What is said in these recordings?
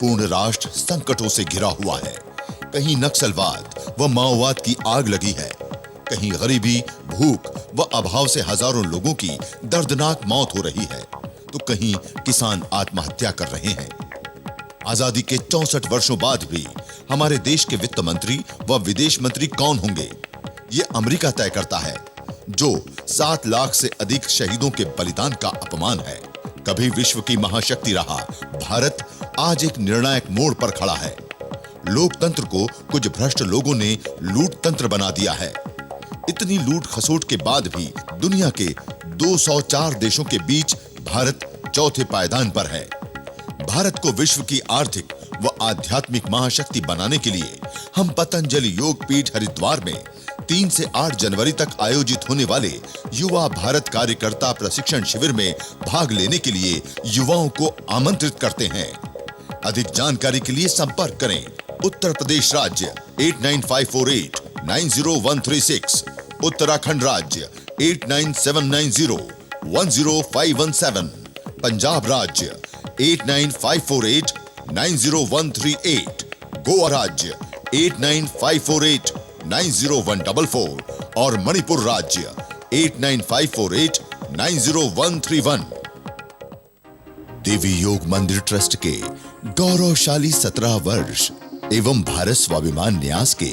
पूर्ण राष्ट्र संकटों से घिरा हुआ है। कहीं नक्सलवाद व माओवाद की आग लगी है, कहीं गरीबी, भूख व अभाव से हजारों लोगों की दर्दनाक मौत हो रही है, तो कहीं किसान आत्महत्या कर रहे हैं। आजादी के 64 वर्षों बाद भी हमारे देश के वित्त मंत्री व विदेश मंत्री कौन होंगे, ये अमेरिका तय करता है, जो 7 लाख से अधिक शहीदों के बलिदान का अपमान है। कभी विश्व की महाशक्ति रहा भारत आज एक निर्णायक मोड़ पर खड़ा है। लोकतंत्र को कुछ भ्रष्ट लोगों ने लूट तंत्र बना दिया है। इतनी लूट खसोट के बाद भी दुनिया के 204 देशों के बीच भारत चौथे पायदान पर है। भारत को विश्व की आर्थिक व आध्यात्मिक महाशक्ति बनाने के लिए हम पतंजलि योग पीठ हरिद्वार में 3 से 8 जनवरी तक आयोजित होने वाले युवा भारत कार्यकर्ता प्रशिक्षण शिविर में भाग लेने के लिए युवाओं को आमंत्रित करते हैं। अधिक जानकारी के लिए संपर्क करें उत्तर प्रदेश राज्य 8954890136, उत्तराखंड राज्य 8979010517, पंजाब राज्य 8954890138, गोवा राज्य 8954890144 और मणिपुर राज्य 8954890131। देवी योग मंदिर ट्रस्ट के गौरवशाली 17 वर्ष एवं भारत स्वाभिमान न्यास के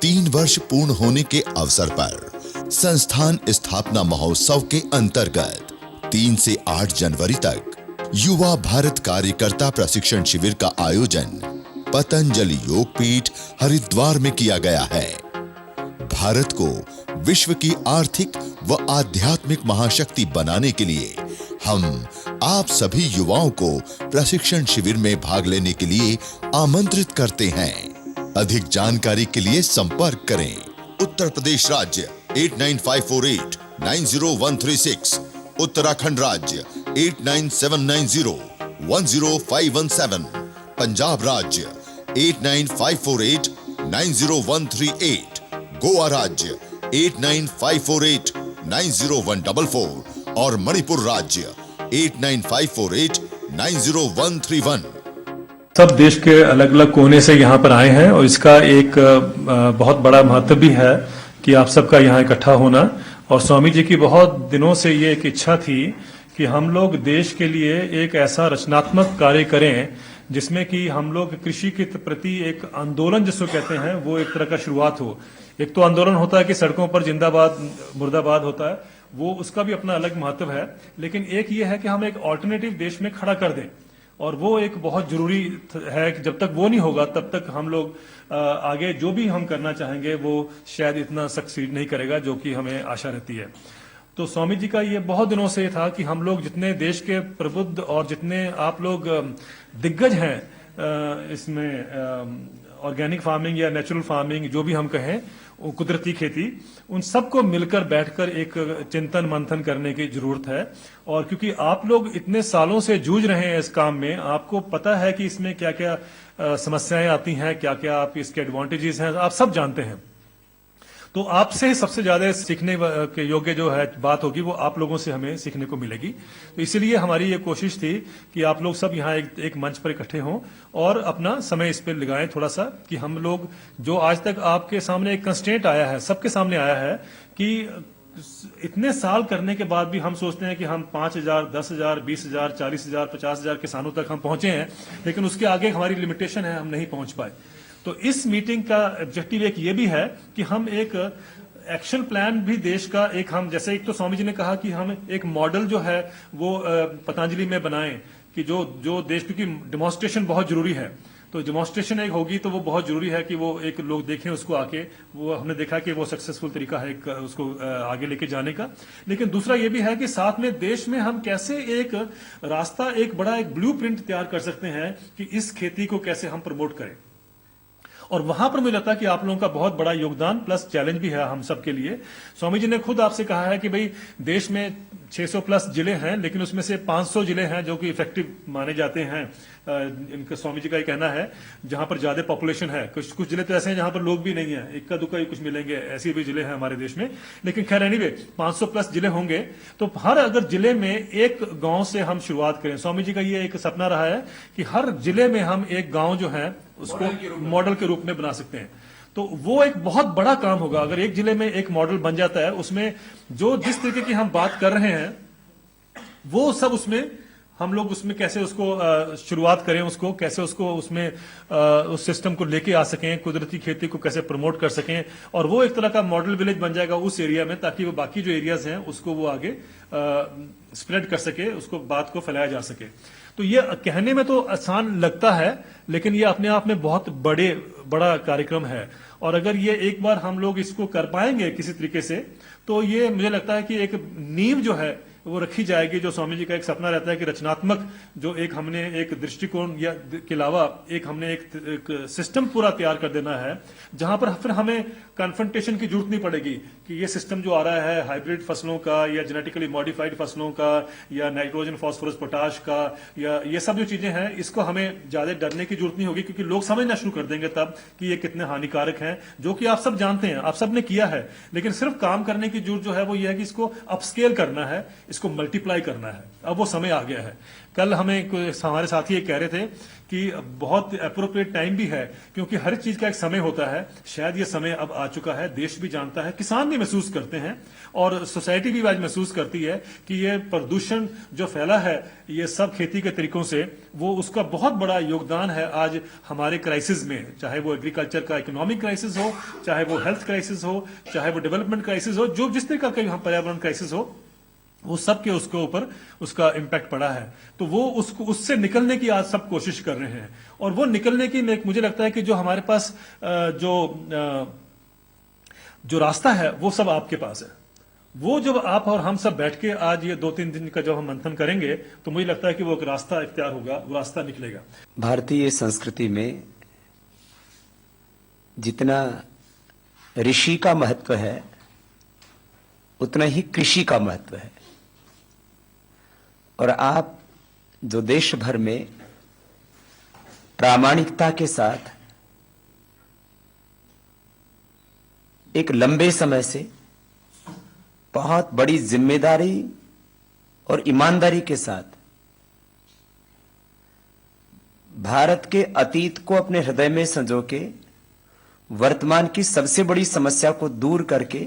3 वर्ष पूर्ण होने के अवसर पर संस्थान स्थापना महोत्सव के अंतर्गत 3 से 8 जनवरी तक युवा भारत कार्यकर्ता प्रशिक्षण शिविर का आयोजन पतंजलि योग पीठ हरिद्वार में किया गया है। भारत को विश्व की आर्थिक व आध्यात्मिक महाशक्ति बनाने के लिए हम आप सभी युवाओं को प्रशिक्षण शिविर में भाग लेने के लिए आमंत्रित करते हैं। अधिक जानकारी के लिए संपर्क करें उत्तर प्रदेश राज्य 8954890136, उत्तराखंड राज्य 8979010517, पंजाब राज्य 8954890138, गोवा राज्य 8954890144 और मणिपुर राज्य 8954890131। सब देश के अलग अलग कोने से यहाँ पर आए हैं और इसका एक बहुत बड़ा महत्व भी है कि आप सबका यहाँ इकट्ठा होना। और स्वामी जी की बहुत दिनों से ये एक इच्छा थी कि हम लोग देश के लिए एक ऐसा रचनात्मक कार्य करें जिसमें कि हम लोग कृषि के प्रति एक आंदोलन जिसको कहते हैं वो एक तरह का शुरुआत हो। एक तो आंदोलन होता है कि सड़कों पर जिंदाबाद मुर्दाबाद होता है, वो उसका भी अपना अलग महत्व है, लेकिन एक ये है कि हम एक ऑल्टरनेटिव देश में खड़ा कर दें और वो एक बहुत जरूरी है कि जब तक वो नहीं होगा तब तक हम लोग आगे जो भी हम करना चाहेंगे वो शायद इतना सक्सीड नहीं करेगा जो कि हमें आशा रहती है। तो स्वामी जी का ये बहुत दिनों से था कि हम लोग जितने देश के प्रबुद्ध और जितने आप लोग दिग्गज हैं इसमें ऑर्गेनिक फार्मिंग या नेचुरल फार्मिंग जो भी हम कहें, कुदरती खेती, उन सबको मिलकर बैठकर एक चिंतन मंथन करने की जरूरत है। और क्योंकि आप लोग इतने सालों से जूझ रहे हैं इस काम में, आपको पता है कि इसमें क्या क्या समस्याएं आती हैं, क्या क्या आप इसके एडवांटेजेस हैं, आप सब जानते हैं। तो आपसे सबसे ज्यादा सीखने के योग्य जो है बात होगी वो आप लोगों से हमें सीखने को मिलेगी। तो इसलिए हमारी ये कोशिश थी कि आप लोग सब यहाँ एक मंच पर इकट्ठे हों और अपना समय इस पर लगाएं थोड़ा सा, कि हम लोग जो आज तक आपके सामने एक कंस्ट्रेंट आया है, सबके सामने आया है कि इतने साल करने के बाद भी हम सोचते हैं कि हम 5,000, 10,000, 20,000, 40,000, 50,000 किसानों तक हम पहुंचे हैं, लेकिन उसके आगे हमारी लिमिटेशन है, हम नहीं पहुंच पाए। तो इस मीटिंग का ऑब्जेक्टिव एक ये भी है कि हम एक एक्शन प्लान भी देश का एक, हम जैसे एक तो स्वामी जी ने कहा कि हम एक मॉडल जो है वो पतंजलि में बनाएं कि जो देश, क्योंकि डेमोन्स्ट्रेशन बहुत जरूरी है, तो डेमोन्स्ट्रेशन एक होगी तो वो बहुत जरूरी है कि वो एक लोग देखें उसको आके, वो हमने देखा कि वो सक्सेसफुल तरीका है एक उसको आगे लेके जाने का। लेकिन दूसरा ये भी है कि साथ में देश में हम कैसे एक रास्ता, एक बड़ा एक ब्लूप्रिंट तैयार कर सकते हैं कि इस खेती को कैसे हम प्रमोट करें। और वहां पर मुझे लगता है कि आप लोगों का बहुत बड़ा योगदान प्लस चैलेंज भी है हम सब के लिए। स्वामी जी ने खुद आपसे कहा है कि भाई देश में 600 प्लस जिले हैं, लेकिन उसमें से 500 जिले हैं जो कि इफेक्टिव माने जाते हैं। इनका स्वामी जी का ये कहना है जहां पर ज्यादा पॉपुलेशन है। कुछ जिले तो ऐसे हैं जहां पर लोग भी नहीं है, इक्का दुक्का ही कुछ मिलेंगे, ऐसे भी जिले हैं हमारे देश में। लेकिन खैर एनीवे 500 प्लस जिले होंगे, तो हर अगर जिले में एक गांव से हम शुरुआत करें। स्वामी जी का ये एक सपना रहा है कि हर जिले में हम एक गांव जो है उसको मॉडल के रूप में बना सकते हैं। तो वो एक बहुत बड़ा काम होगा अगर एक जिले में एक मॉडल बन जाता है। उसमें जो जिस तरीके की हम बात कर रहे हैं वो सब उसमें हम लोग उसमें कैसे उसको शुरुआत करें, उसको कैसे उसको उसमें उस सिस्टम को लेके आ सकें, कुदरती खेती को कैसे प्रमोट कर सकें, और वो एक तरह का मॉडल विलेज बन जाएगा उस एरिया में, ताकि वो बाकी जो एरियाज हैं उसको वो आगे स्प्रेड कर सके, उसको बात को फैलाया जा सके। तो ये कहने में तो आसान लगता है, लेकिन ये अपने आप में बहुत बड़ा कार्यक्रम है। और अगर ये एक बार हम लोग इसको कर पाएंगे किसी तरीके से, तो ये मुझे लगता है कि एक नींव जो है वो रखी जाएगी। जो स्वामी जी का एक सपना रहता है कि रचनात्मक जो एक हमने एक दृष्टिकोण या के अलावा एक हमने एक सिस्टम पूरा तैयार कर देना है, जहां पर फिर हमें कन्फ्रंटेशन की जरूरत नहीं पड़ेगी कि ये सिस्टम जो आ रहा है हाइब्रिड फसलों का या जेनेटिकली मॉडिफाइड फसलों का या नाइट्रोजन फास्फोरस पोटाश का या ये सब जो चीजें हैं, इसको हमें ज्यादा डरने की जरूरत नहीं होगी, क्योंकि लोग समझना शुरू कर देंगे तब कि ये कितने हानिकारक हैं, जो कि आप सब जानते हैं, आप सब ने किया है। लेकिन सिर्फ काम करने की जरूरत जो है वो ये है कि इसको अपस्केल करना है, इसको मल्टीप्लाई करना है। अब वो समय आ गया है। कल हमें हमारे साथी ये कह रहे थे कि बहुत अप्रोप्रिएट टाइम भी है, क्योंकि हर चीज का एक समय होता है। शायद ये समय अब आ चुका है, देश भी जानता है, किसान भी महसूस करते हैं और सोसाइटी भी आज महसूस करती है कि ये प्रदूषण जो फैला है ये सब खेती के तरीकों से, वो उसका बहुत बड़ा योगदान है आज हमारे क्राइसिस में। चाहे वो एग्रीकल्चर का इकोनॉमिक क्राइसिस हो, चाहे वो हेल्थ क्राइसिस हो, चाहे वो डेवलपमेंट क्राइसिस हो, जो जिस तरह का पर्यावरण क्राइसिस हो, वो सब के उसके ऊपर उसका इम्पैक्ट पड़ा है। तो वो उसको उससे निकलने की आज सब कोशिश कर रहे हैं। और वो निकलने की मुझे लगता है कि जो हमारे पास जो रास्ता है वो सब आपके पास है। वो जब आप और हम सब बैठ के आज ये 2-3 दिन का जब हम मंथन करेंगे, तो मुझे लगता है कि वो एक रास्ता इख्तियार होगा, वो रास्ता निकलेगा। भारतीय संस्कृति में जितना ऋषि का महत्व है उतना ही कृषि का महत्व है। और आप जो देश भर में प्रामाणिकता के साथ एक लंबे समय से बहुत बड़ी जिम्मेदारी और ईमानदारी के साथ भारत के अतीत को अपने हृदय में संजो के वर्तमान की सबसे बड़ी समस्या को दूर करके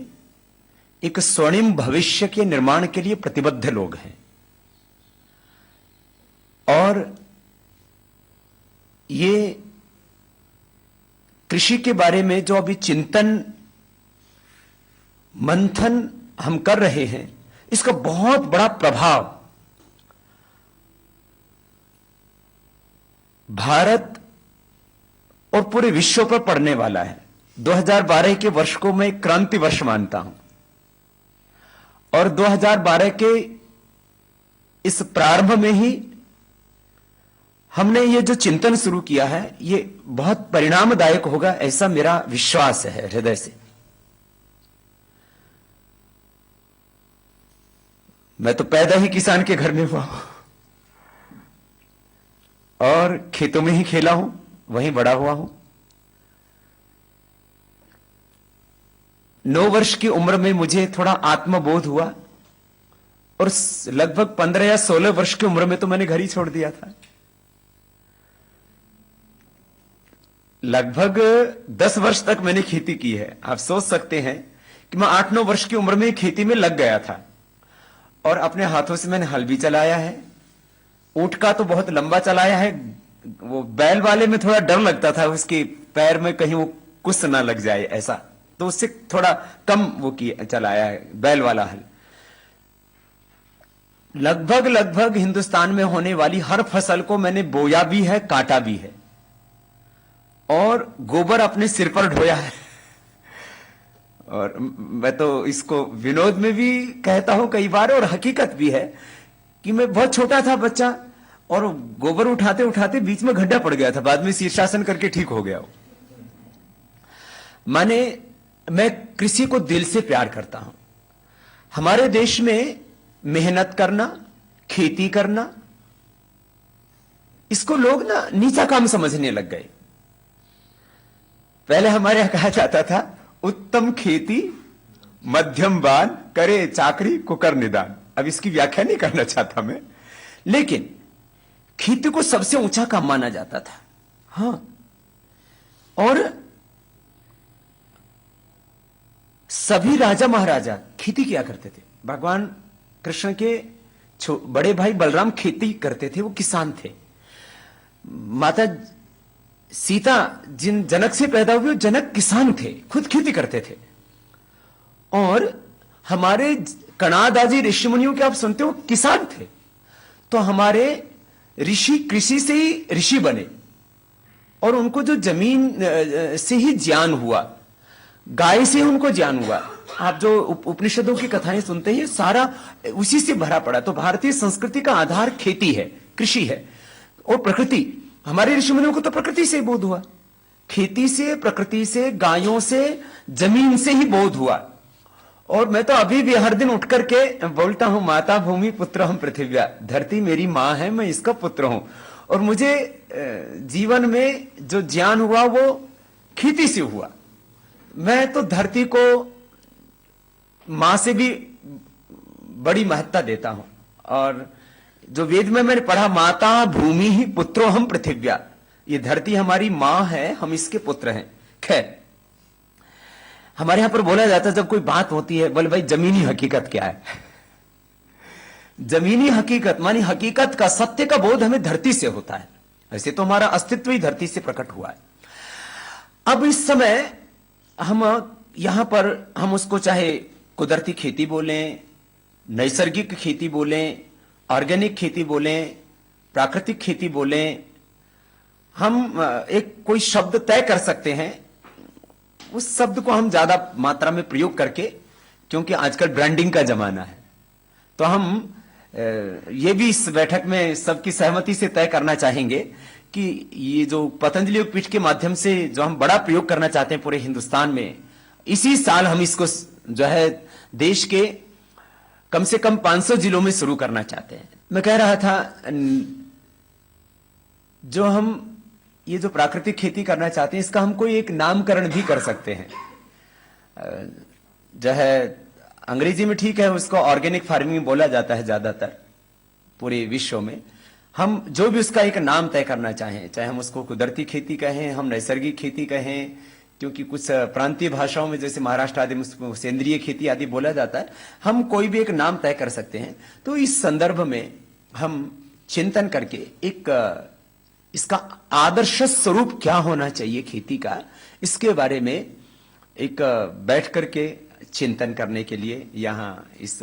एक स्वर्णिम भविष्य के निर्माण के लिए प्रतिबद्ध लोग हैं। और ये कृषि के बारे में जो अभी चिंतन मंथन हम कर रहे हैं, इसका बहुत बड़ा प्रभाव भारत और पूरे विश्व पर पड़ने वाला है। 2012 के वर्ष को मैं क्रांति वर्ष मानता हूं और 2012 के इस प्रारंभ में ही हमने ये जो चिंतन शुरू किया है ये बहुत परिणामदायक होगा, ऐसा मेरा विश्वास है हृदय से। मैं तो पैदा ही किसान के घर में हुआ हूं और खेतों में ही खेला हूं, वहीं बड़ा हुआ हूं। 9 वर्ष की उम्र में मुझे थोड़ा आत्मबोध हुआ और लगभग 15 या 16 वर्ष की उम्र में तो मैंने घर ही छोड़ दिया था। लगभग 10 वर्ष तक मैंने खेती की है। आप सोच सकते हैं कि मैं 8-9 वर्ष की उम्र में खेती में लग गया था और अपने हाथों से मैंने हल भी चलाया है। ऊंट का तो बहुत लंबा चलाया है, वो बैल वाले में थोड़ा डर लगता था, उसके पैर में कहीं वो कुछ ना लग जाए ऐसा, तो उससे थोड़ा कम वो किया चलाया है बैल वाला हल। लगभग हिंदुस्तान में होने वाली हर फसल को मैंने बोया भी है, काटा भी है और गोबर अपने सिर पर ढोया है। और मैं तो इसको विनोद में भी कहता हूं कई बार और हकीकत भी है कि मैं बहुत छोटा था बच्चा और गोबर उठाते उठाते बीच में गड्ढा पड़ गया था, बाद में शीर्षासन करके ठीक हो गया। माने मैं कृषि को दिल से प्यार करता हूं। हमारे देश में मेहनत करना, खेती करना, इसको लोग ना नीचा काम समझने लग गए। पहले हमारे यहां कहा जाता था उत्तम खेती मध्यम बान, करे चाकरी कुकर निदान। अब इसकी व्याख्या नहीं करना चाहता मैं, लेकिन खेती को सबसे ऊंचा काम माना जाता था। हां, और सभी राजा महाराजा खेती किया करते थे। भगवान कृष्ण के बड़े भाई बलराम खेती करते थे, वो किसान थे। माता सीता जिन जनक से पैदा हुए, जनक किसान थे, खुद खेती करते थे। और हमारे कणाद आदि ऋषि मुनियों के आप सुनते हो किसान थे। तो हमारे ऋषि कृषि से ही ऋषि बने, और उनको जो जमीन से ही ज्ञान हुआ, गाय से उनको ज्ञान हुआ। आप जो उपनिषदों की कथाएं सुनते हैं, सारा उसी से भरा पड़ा। तो भारतीय संस्कृति का आधार खेती है, कृषि है और प्रकृति। हमारे ऋषि मुनियों को तो प्रकृति से बोध हुआ, खेती से, प्रकृति से, गायों से, जमीन से ही बोध हुआ। और मैं तो अभी भी हर दिन उठ करके बोलता हूं, माता भूमि पुत्र हम पृथिव्या, धरती मेरी मां है, मैं इसका पुत्र हूं। और मुझे जीवन में जो ज्ञान हुआ वो खेती से हुआ। मैं तो धरती को मां से भी बड़ी महत्ता देता हूं। और जो वेद में मैंने पढ़ा, माता भूमि ही पुत्रो हम पृथिव्या, ये धरती हमारी मां है, हम इसके पुत्र हैं। खैर, हमारे यहां पर बोला जाता है, जब कोई बात होती है, बोले भाई जमीनी हकीकत क्या है। जमीनी हकीकत मानी हकीकत का, सत्य का बोध हमें धरती से होता है। ऐसे तो हमारा अस्तित्व ही धरती से प्रकट हुआ है। अब इस समय हम यहां पर, हम उसको चाहे कुदरती खेती बोलें, नैसर्गिक खेती बोलें, ऑर्गेनिक खेती बोलें, प्राकृतिक खेती बोलें, हम एक कोई शब्द तय कर सकते हैं। उस शब्द को हम ज्यादा मात्रा में प्रयोग करके, क्योंकि आजकल ब्रांडिंग का जमाना है, तो हम ये भी इस बैठक में सबकी सहमति से तय करना चाहेंगे कि ये जो पतंजलि पीठ के माध्यम से जो हम बड़ा प्रयोग करना चाहते हैं पूरे हिंदुस्तान में, इसी साल हम इसको जो है देश के कम से कम 500 जिलों में शुरू करना चाहते हैं। मैं कह रहा था, जो हम ये जो प्राकृतिक खेती करना चाहते हैं, इसका हम कोई एक नामकरण भी कर सकते हैं। जो है अंग्रेजी में ठीक है, उसको ऑर्गेनिक फार्मिंग बोला जाता है ज्यादातर पूरे विश्व में। हम जो भी उसका एक नाम तय करना चाहें, चाहे हम उसको कुदरती खेती कहें, हम नैसर्गिक खेती कहें, क्योंकि कुछ प्रांतीय भाषाओं में जैसे महाराष्ट्र आदि में सेंद्रीय खेती आदि बोला जाता है, हम कोई भी एक नाम तय कर सकते हैं। तो इस संदर्भ में हम चिंतन करके एक इसका आदर्श स्वरूप क्या होना चाहिए खेती का, इसके बारे में एक बैठ करके चिंतन करने के लिए यहां इस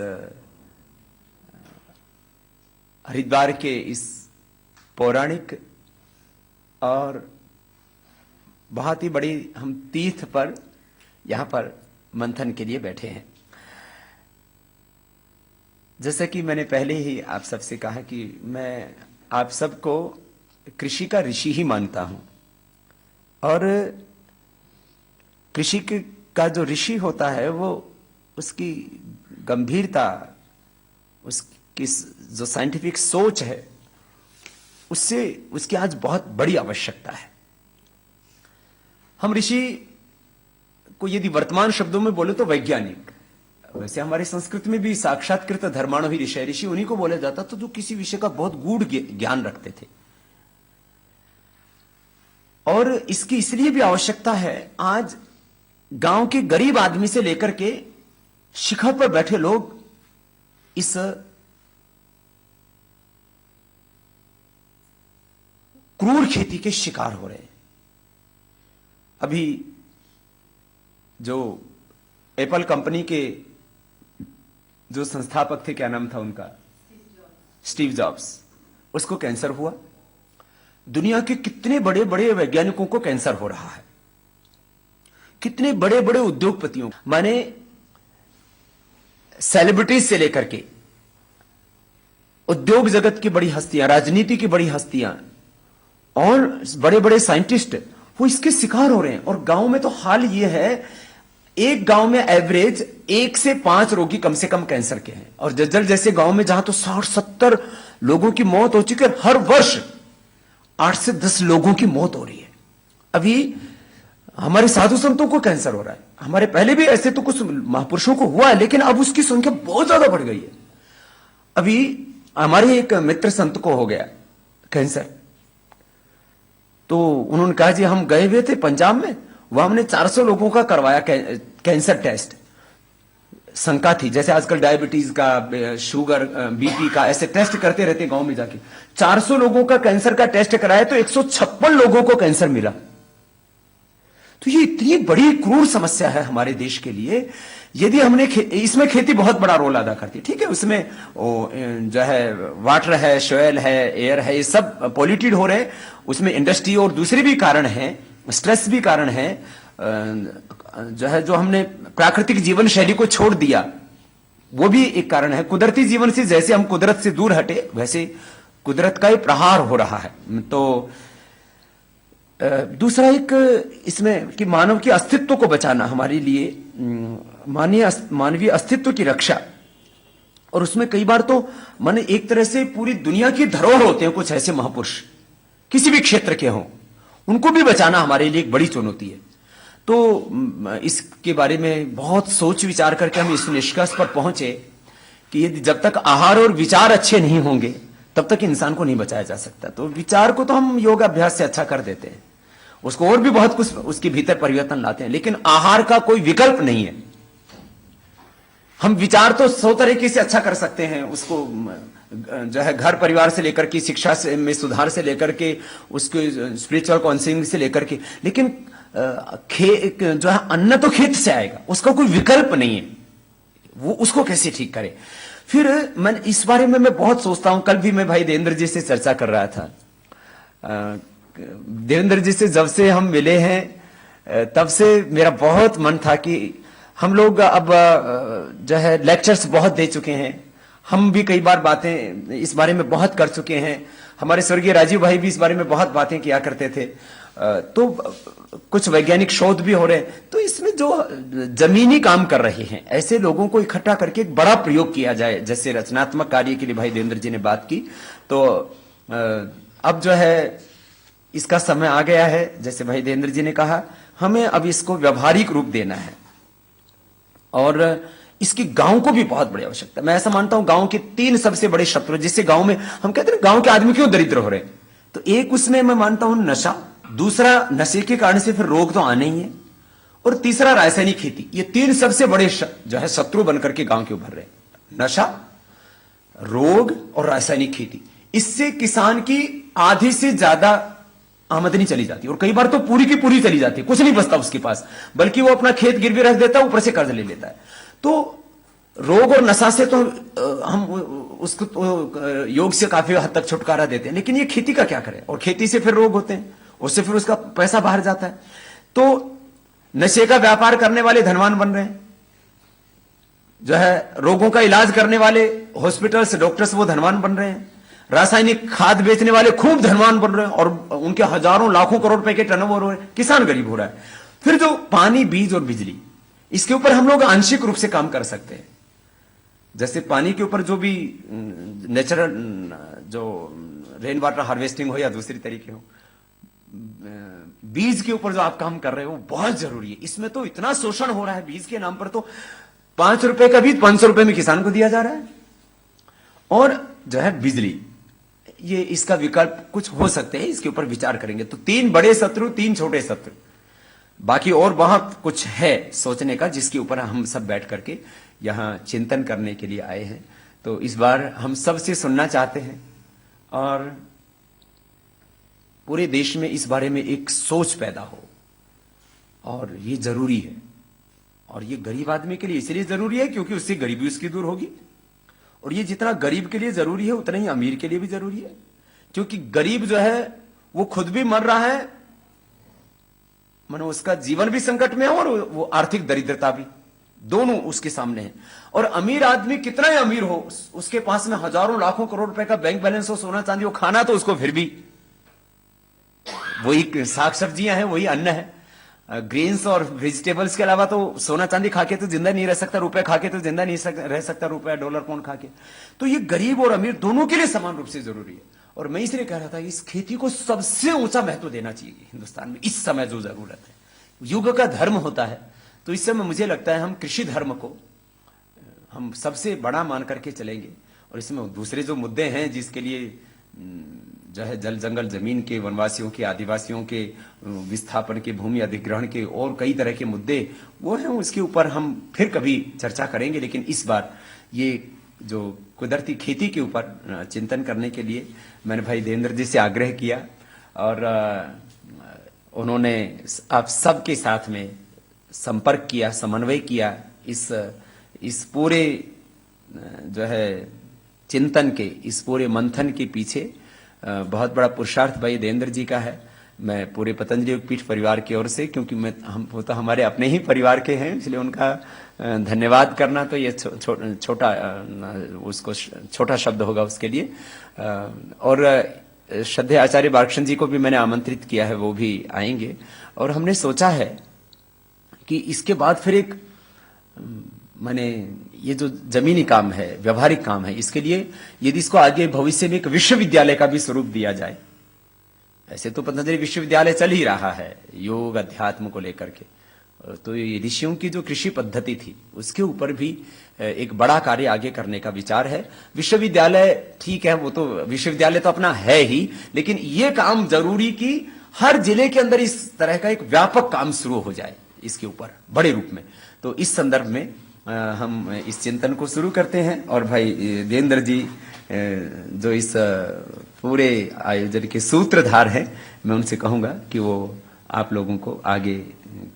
हरिद्वार के इस पौराणिक और बहुत ही बड़ी हम तीर्थ पर यहां पर मंथन के लिए बैठे हैं। जैसा कि मैंने पहले ही आप सबसे कहा कि मैं आप सबको कृषि का ऋषि ही मानता हूं, और कृषि का जो ऋषि होता है वो उसकी गंभीरता, उसकी जो साइंटिफिक सोच है, उससे उसकी आज बहुत बड़ी आवश्यकता है। हम ऋषि को यदि वर्तमान शब्दों में बोले तो वैज्ञानिक, वैसे हमारी संस्कृति में भी साक्षात्कृत धर्माणो ही ऋषि, ऋषि उन्हीं को बोला जाता था जो किसी विषय का बहुत गूढ़ ज्ञान रखते थे। और इसकी इसलिए भी आवश्यकता है, आज गांव के गरीब आदमी से लेकर के शिखर पर बैठे लोग इस क्रूर खेती के शिकार हो रहे हैं। अभी जो एप्पल कंपनी के जो संस्थापक थे, क्या नाम था उनका, स्टीव जॉब्स, उसको कैंसर हुआ। दुनिया के कितने बड़े बड़े वैज्ञानिकों को कैंसर हो रहा है, कितने बड़े बड़े उद्योगपतियों, माने सेलिब्रिटीज से लेकर के उद्योग जगत की बड़ी हस्तियां, राजनीति की बड़ी हस्तियां और बड़े बड़े साइंटिस्ट, वो इसके शिकार हो रहे हैं। और गांव में तो हाल ये है, एक गांव में एवरेज 1 से 5 रोगी कम से कम कैंसर के हैं। और जज्जर जैसे गांव में जहां तो 60-70 लोगों की मौत हो चुकी है, हर वर्ष 8 से 10 लोगों की मौत हो रही है। अभी हमारे साधु संतों को कैंसर हो रहा है, हमारे पहले भी ऐसे तो कुछ महापुरुषों को हुआ है, लेकिन अब उसकी संख्या बहुत ज्यादा बढ़ गई है। अभी हमारे एक मित्र संत को हो गया कैंसर, तो उन्होंने कहा जी हम गए हुए थे पंजाब में, वहां हमने 400 लोगों का करवाया कैंसर टेस्ट। शंका थी, जैसे आजकल डायबिटीज का, शुगर, बीपी का ऐसे टेस्ट करते रहते गांव में जाके। 400 लोगों का कैंसर का टेस्ट कराया तो 156 लोगों को कैंसर मिला। तो ये इतनी बड़ी क्रूर समस्या है हमारे देश के लिए। यदि हमने इसमें खेती बहुत बड़ा रोल अदा करती है, ठीक है, उसमें जो है वाटर है, सोयल है, एयर है, ये सब पॉल्यूटेड हो रहे हैं। उसमें इंडस्ट्री और दूसरे भी कारण हैं, स्ट्रेस भी कारण है, जो है जो हमने प्राकृतिक जीवन शैली को छोड़ दिया वो भी एक कारण है। कुदरती जीवन से जैसे हम कुदरत से दूर हटे वैसे कुदरत का ही प्रहार हो रहा है। तो दूसरा एक इसमें कि मानव के अस्तित्व को बचाना हमारे लिए, मानवीय अस्तित्व की रक्षा। और उसमें कई बार तो माने एक तरह से पूरी दुनिया की धरोहर होते हैं कुछ ऐसे महापुरुष, किसी भी क्षेत्र के हों, उनको भी बचाना हमारे लिए एक बड़ी चुनौती है। तो इसके बारे में बहुत सोच विचार करके हम इस निष्कर्ष पर पहुंचे कि यदि जब तक आहार और विचार अच्छे नहीं होंगे तब तक इंसान को नहीं बचाया जा सकता। तो विचार को तो हम योग अभ्यास से अच्छा कर देते हैं, उसको और भी बहुत कुछ उसके भीतर परिवर्तन लाते हैं, लेकिन आहार का कोई विकल्प नहीं है। हम विचार तो 100 तरीके से अच्छा कर सकते हैं, उसको जो है घर परिवार से लेकर के, शिक्षा से में सुधार से लेकर के, उसके स्पिरिचुअल काउंसलिंग से लेकर के, लेकिन जो है अन्न तो खेत से आएगा, उसका कोई विकल्प नहीं है, वो उसको कैसे ठीक करे। फिर मैं इस बारे में मैं बहुत सोचता हूं। कल भी मैं भाई देवेंद्र जी से चर्चा कर रहा था। देवेंद्र जी से जब से हम मिले हैं तब से मेरा बहुत मन था कि हम लोग अब जो है लेक्चर्स बहुत दे चुके हैं, हम भी कई बार बातें इस बारे में बहुत कर चुके हैं, हमारे स्वर्गीय राजीव भाई भी इस बारे में बहुत बातें किया करते थे। तो कुछ वैज्ञानिक शोध भी हो रहे हैं, तो इसमें जो जमीनी काम कर रहे हैं ऐसे लोगों को इकट्ठा करके एक बड़ा प्रयोग किया जाए, जैसे रचनात्मक कार्य के लिए भाई देवेंद्र जी ने बात की। तो अब जो है इसका समय आ गया है, जैसे भाई देवेंद्र जी ने कहा, हमें अब इसको व्यवहारिक रूप देना है और इसकी गांव को भी बहुत बड़ी आवश्यकता है। मैं ऐसा मानता हूं गांव के 3 सबसे बड़े शत्रु, जिससे गांव में हम कहते हैं गांव के आदमी क्यों दरिद्र हो रहे हैं, तो एक उसमें मैं मानता हूं नशा, दूसरा नशे के कारण से फिर रोग तो आने ही है, और तीसरा रासायनिक खेती। ये 3 सबसे बड़े जो है शत्रु बनकर के गांव के उभर रहे हैं, नशा, रोग और रासायनिक खेती। इससे किसान की आधी से ज्यादा आमदनी चली जाती है और कई बार तो पूरी की पूरी चली जाती है, कुछ नहीं बचता उसके पास, बल्कि वो अपना खेत गिरवी रख देता है, ऊपर से कर्ज ले लेता है। तो रोग और नशा से तो हम उसको तो योग से काफी हद तक छुटकारा देते हैं, लेकिन ये खेती का क्या करें, और खेती से फिर रोग होते हैं, उससे फिर उसका पैसा बाहर जाता है। तो नशे का व्यापार करने वाले धनवान बन रहे हैं, जो है रोगों का इलाज करने वाले हॉस्पिटल्स, डॉक्टर्स, वो धनवान बन रहे हैं, रासायनिक खाद बेचने वाले खूब धनवान बन रहे हैं और उनके हजारों लाखों करोड़ रुपए के टर्नओवर हो रहे हैं, किसान गरीब हो रहा है। फिर जो पानी, बीज और बिजली, इसके ऊपर हम लोग आंशिक रूप से काम कर सकते हैं। जैसे पानी के ऊपर जो भी नेचुरल जो रेन वाटर हार्वेस्टिंग हो या दूसरी तरीके हो, बीज के ऊपर जो आप काम कर रहे हो वो बहुत जरूरी है। इसमें तो इतना शोषण हो रहा है बीज के नाम पर, तो 5 रुपए का बीज 500 रुपए में किसान को दिया जा रहा है। और जो है बिजली, ये इसका विकल्प कुछ हो सकते हैं, इसके ऊपर विचार करेंगे। तो 3 बड़े शत्रु, 3 छोटे शत्रु, बाकी और बहुत कुछ है सोचने का, जिसके ऊपर हम सब बैठ करके यहां चिंतन करने के लिए आए हैं। तो इस बार हम सबसे सुनना चाहते हैं और पूरे देश में इस बारे में एक सोच पैदा हो, और ये जरूरी है। और ये गरीब आदमी के लिए इसलिए जरूरी है क्योंकि उससे गरीबी उसकी दूर होगी, और ये जितना गरीब के लिए जरूरी है उतना ही अमीर के लिए भी जरूरी है, क्योंकि गरीब जो है वो खुद भी मर रहा है, मानो उसका जीवन भी संकट में है और वो आर्थिक दरिद्रता भी, दोनों उसके सामने है। और अमीर आदमी कितना ही अमीर हो, उसके पास में हजारों लाखों करोड़ रुपए का बैंक बैलेंस हो, सोना चांदी हो, खाना तो उसको फिर भी वही साग सब्जियां हैं, वही अन्न है। ग्रेन्स और वेजिटेबल्स के अलावा तो सोना चांदी खा के तो जिंदा नहीं रह सकता, रुपए खा के तो जिंदा नहीं रह सकता, रुपया डॉलर पाउंड खा के। तो ये गरीब और अमीर दोनों के लिए समान रूप से जरूरी है। और मैं इसलिए कह रहा था इस खेती को सबसे ऊंचा महत्व देना चाहिए हिंदुस्तान में इस समय जो जरूरत है। युग का धर्म होता है, तो इस समय मुझे लगता है हम कृषि धर्म को हम सबसे बड़ा मान करके चलेंगे। और इसमें दूसरे जो मुद्दे हैं जिसके लिए जो है जल जंगल जमीन के, वनवासियों के, आदिवासियों के विस्थापन के, भूमि अधिग्रहण के और कई तरह के मुद्दे वो हैं, उसके ऊपर हम फिर कभी चर्चा करेंगे। लेकिन इस बार ये जो कुदरती खेती के ऊपर चिंतन करने के लिए मैंने भाई देवेंद्र जी से आग्रह किया और उन्होंने आप सबके साथ में संपर्क किया, समन्वय किया। इस पूरे जो है चिंतन के, इस पूरे मंथन के पीछे बहुत बड़ा पुरुषार्थ भाई देवेंद्र जी का है। मैं पूरे पतंजलि योगपीठ परिवार की ओर से, क्योंकि वो तो हमारे अपने ही परिवार के हैं, इसलिए उनका धन्यवाद करना तो ये छोटा उसको छोटा शब्द होगा उसके लिए। और श्रद्धेय आचार्य बालकृष्ण जी को भी मैंने आमंत्रित किया है, वो भी आएंगे। और हमने सोचा है कि इसके बाद फिर एक माने ये जो जमीनी काम है, व्यवहारिक काम है, इसके लिए यदि इसको आगे भविष्य में एक विश्वविद्यालय का भी स्वरूप दिया जाए। ऐसे तो पतंजलि विश्वविद्यालय चल ही रहा है योग अध्यात्म को लेकर के, तो ये ऋषियों की जो कृषि पद्धति थी उसके ऊपर भी एक बड़ा कार्य आगे करने का विचार है। विश्वविद्यालय ठीक है, वो तो विश्वविद्यालय तो अपना है ही, लेकिन ये काम जरूरी कि हर जिले के अंदर इस तरह का एक व्यापक काम शुरू हो जाए इसके ऊपर बड़े रूप में। तो इस संदर्भ में हम इस चिंतन को शुरू करते हैं। और भाई देवेंद्र जी जो इस पूरे आयोजन के सूत्रधार हैं, मैं उनसे कहूंगा कि वो आप लोगों को आगे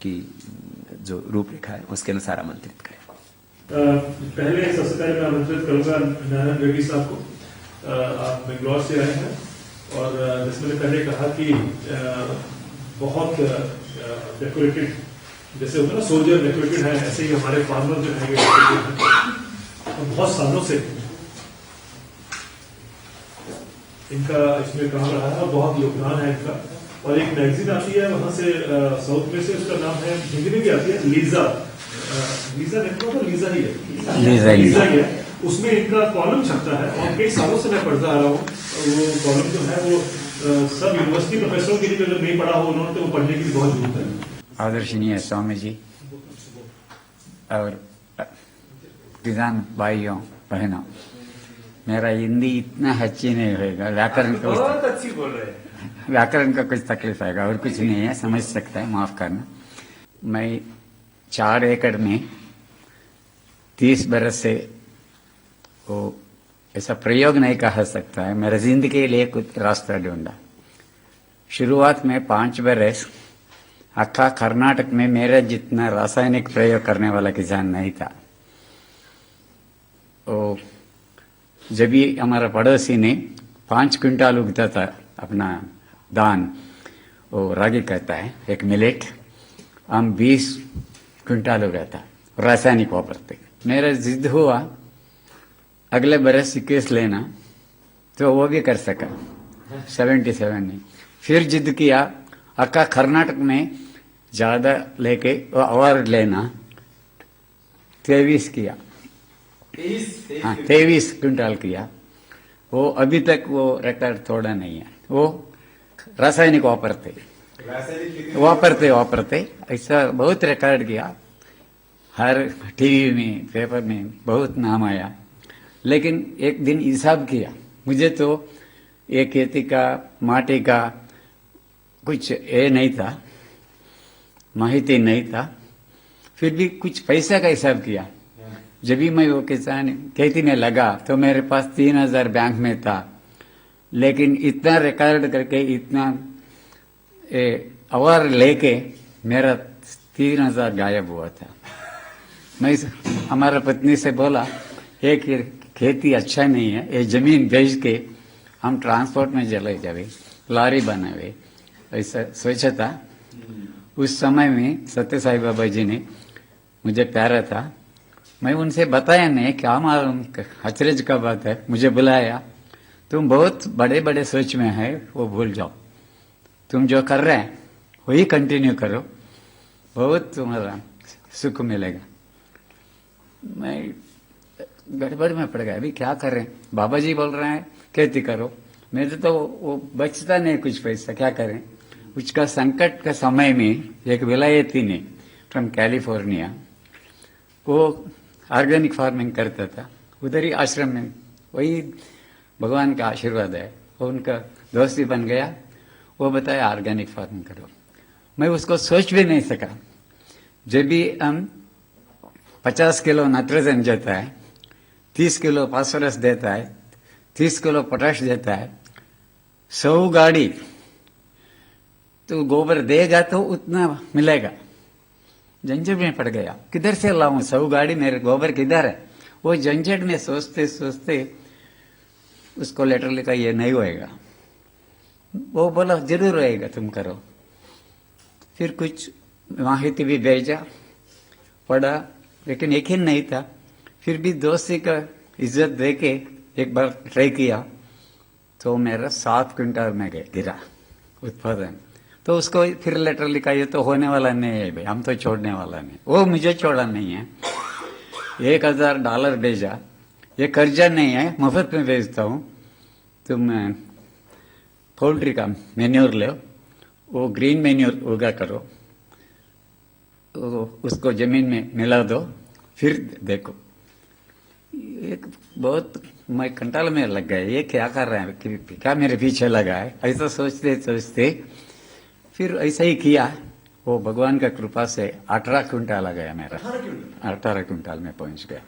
की जो रूपरेखा है उसके अनुसार आमंत्रित करें। पहले सबसे पहले मैं आमंत्रित करूंगा नारायण रेड्डी साहब को। आप बेंगलोर से आए हैं और जैसे मैंने पहले कहा कि बहुत डेकोरेटेड, जैसे होता है ना सोल्जर डेकोरेटेड है, ऐसे ही हमारे फार्मर जो है बहुत सालों से इनका इसमें काम रहा है और बहुत योगदान है इनका। और एक मैगजीन आती है वहां से साउथ में से, उसका नाम है, हिंदी में भी आती है, लीजा लिखना तो लीजा ही है, लीजा ही है। उसमें इनका कॉलम छपता है और कई सालों से मैं पढ़ता आ रहा हूँ। वो कॉलम जो है वो सब यूनिवर्सिटी प्रोफेसरों के लिए जो नहीं पढ़ा हो उन्होंने, तो वो पढ़ने की भी बहुत जरूरत है। आदरणीय स्वामी जी और किसान भाइयों बहनों, मेरा हिंदी इतना अच्छी नहीं होगा, व्याकरण का बहुत अच्छी बोल रहे हैं, व्याकरण का कुछ तकलीफ आएगा और कुछ नहीं है, समझ सकता है, माफ करना। मैं 4 एकड़ में 30 बरस से वो ऐसा प्रयोग नहीं कहा सकता है, मेरा जिंदगी के लिए कुछ रास्ता ढूंढा। शुरुआत में 5 बरस अक्का कर्नाटक में मेरा जितना रासायनिक प्रयोग करने वाला किसान नहीं था। तो जब भी हमारा पड़ोसी ने 5 क्विंटाल उगता था अपना दान, वो रागी कहता है, एक मिलेट, हम 20 क्विंटाल उगाता रासायनिक वापरते। मेरा जिद हुआ अगले बरस 21 लेना, तो वो भी कर सका 77 में। फिर जिद किया अक्का कर्नाटक में ज्यादा लेके अवार्ड लेना, 23 किया, 23 क्विंटल किया। वो अभी तक वो रिकॉर्ड तोड़ा नहीं है। वो रासायनिक वापरते ऐसा बहुत रिकॉर्ड किया, हर टीवी में पेपर में बहुत नाम आया। लेकिन एक दिन हिसाब किया, मुझे तो ये खेती का माटी का कुछ ये नहीं था, माहिती नहीं था, फिर भी कुछ पैसा का हिसाब किया। जब भी मैं वो किसान खेती में लगा तो मेरे पास 3000 बैंक में था, लेकिन इतना रिकॉर्ड करके इतना अवार्ड लेके मेरा 3000 गायब हुआ था। मैं हमारा पत्नी से बोला एक खेती अच्छा नहीं है, ये जमीन बेच के हम ट्रांसपोर्ट में चले जावे, लॉरी बनावे, ऐसा सोचा था। उस समय में सत्य साई बाबा जी ने मुझे प्यारा था, मैं उनसे बताया नहीं, क्या मालूम अचरज का बात है, मुझे बुलाया, तुम बहुत बड़े बड़े सोच में है, वो भूल जाओ। तुम जो कर रहे हैं वही कंटिन्यू करो, बहुत तुम्हारा सुख मिलेगा। मैं गड़बड़ में पड़ गया, अभी क्या कर रहे हैं, बाबा जी बोल रहे हैं खेती करो, मेरे तो वो बचता नहीं कुछ पैसा, क्या करें। उसका संकट के समय में एक विलायती ने फ्रॉम कैलिफोर्निया, वो ऑर्गेनिक फार्मिंग करता था उधर ही आश्रम में, वही भगवान का आशीर्वाद है, वो उनका दोस्ती बन गया, वो बताया ऑर्गेनिक फार्मिंग करो। मैं उसको सोच भी नहीं सका। जब भी हम 50 किलो नाइट्रोजन देता है, 30 किलो फास्फोरस देता है, 30 किलो पोटाश देता है, 100 गाड़ी तो गोबर देगा तो उतना मिलेगा। झंझट में पड़ गया, किधर से लाऊं 100 गाड़ी, मेरे गोबर किधर है। वो झंझट में सोचते सोचते उसको लेटर लिखा, ये नहीं होएगा। वो बोला जरूर होएगा, तुम करो। फिर कुछ माहिती भी भेजा, पढ़ा, लेकिन यकीन नहीं था। फिर भी दोस्ती का इज्जत देके एक बार ट्राई किया तो मेरा 7 क्विंटल में गिरा उत्पादन। तो उसको फिर लेटर लिखा, ये तो होने वाला नहीं है भाई, हम तो छोड़ने वाला नहीं। वो मुझे छोड़ा नहीं है। $1000 भेजा, ये कर्जा नहीं है, मुफ्त में भेजता हूँ, तुम पोल्ट्री का मेन्योर ले, वो ग्रीन मेन्योर उगा करो, तो उसको जमीन में मिला दो, फिर देखो। एक बहुत मैं कंटाल में लग गया, ये क्या कर रहे हैं, क्या मेरे पीछे लगा है, ऐसा सोचते सोचते फिर ऐसा ही किया। वो भगवान का कृपा से 18 क्विंटल आ गया मेरा, 18 क्विंटल में पहुंच गया।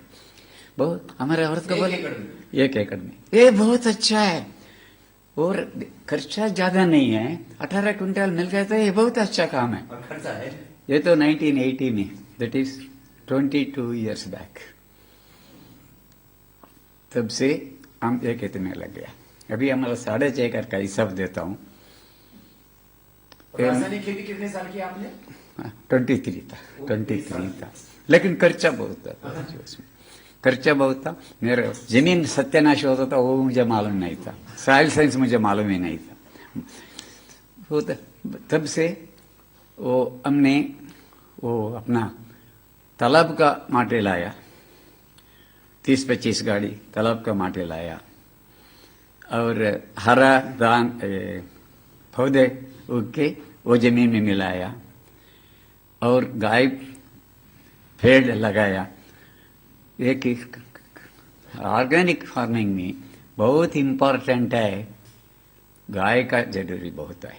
बहुत हमारे औरत को बोले 1 एकड़ में, ये बहुत अच्छा है और खर्चा ज्यादा नहीं है, 18 क्विंटल मिल गया तो ये बहुत अच्छा काम है। और खर्चा है ये तो 1980 में, दैट इज 22 years बैक। तब से हम 1 एकड़ में लग गया। अभी हमारा 6.5 एकड़ का हिसाब देता हूँ। रासायनिक खेती कितने साल की आपने? 23 था, लेकिन खर्चा बहुत था उसमें, खर्चा बहुत था। मेरा जमीन सत्यानाश होता था, वो मुझे मालूम नहीं था, सॉइल साइंस मुझे मालूम ही नहीं था। तब से वो हमने वो अपना तालाब का माटे लाया, 30-25 गाड़ी तालाब का माटे लाया, और हरा दान पौधे उग के वो जमीन में मिलाया, और गाय पेड़ लगाया। एक ऑर्गेनिक फार्मिंग में बहुत इम्पोर्टेंट है, गाय का जरूरी बहुत है,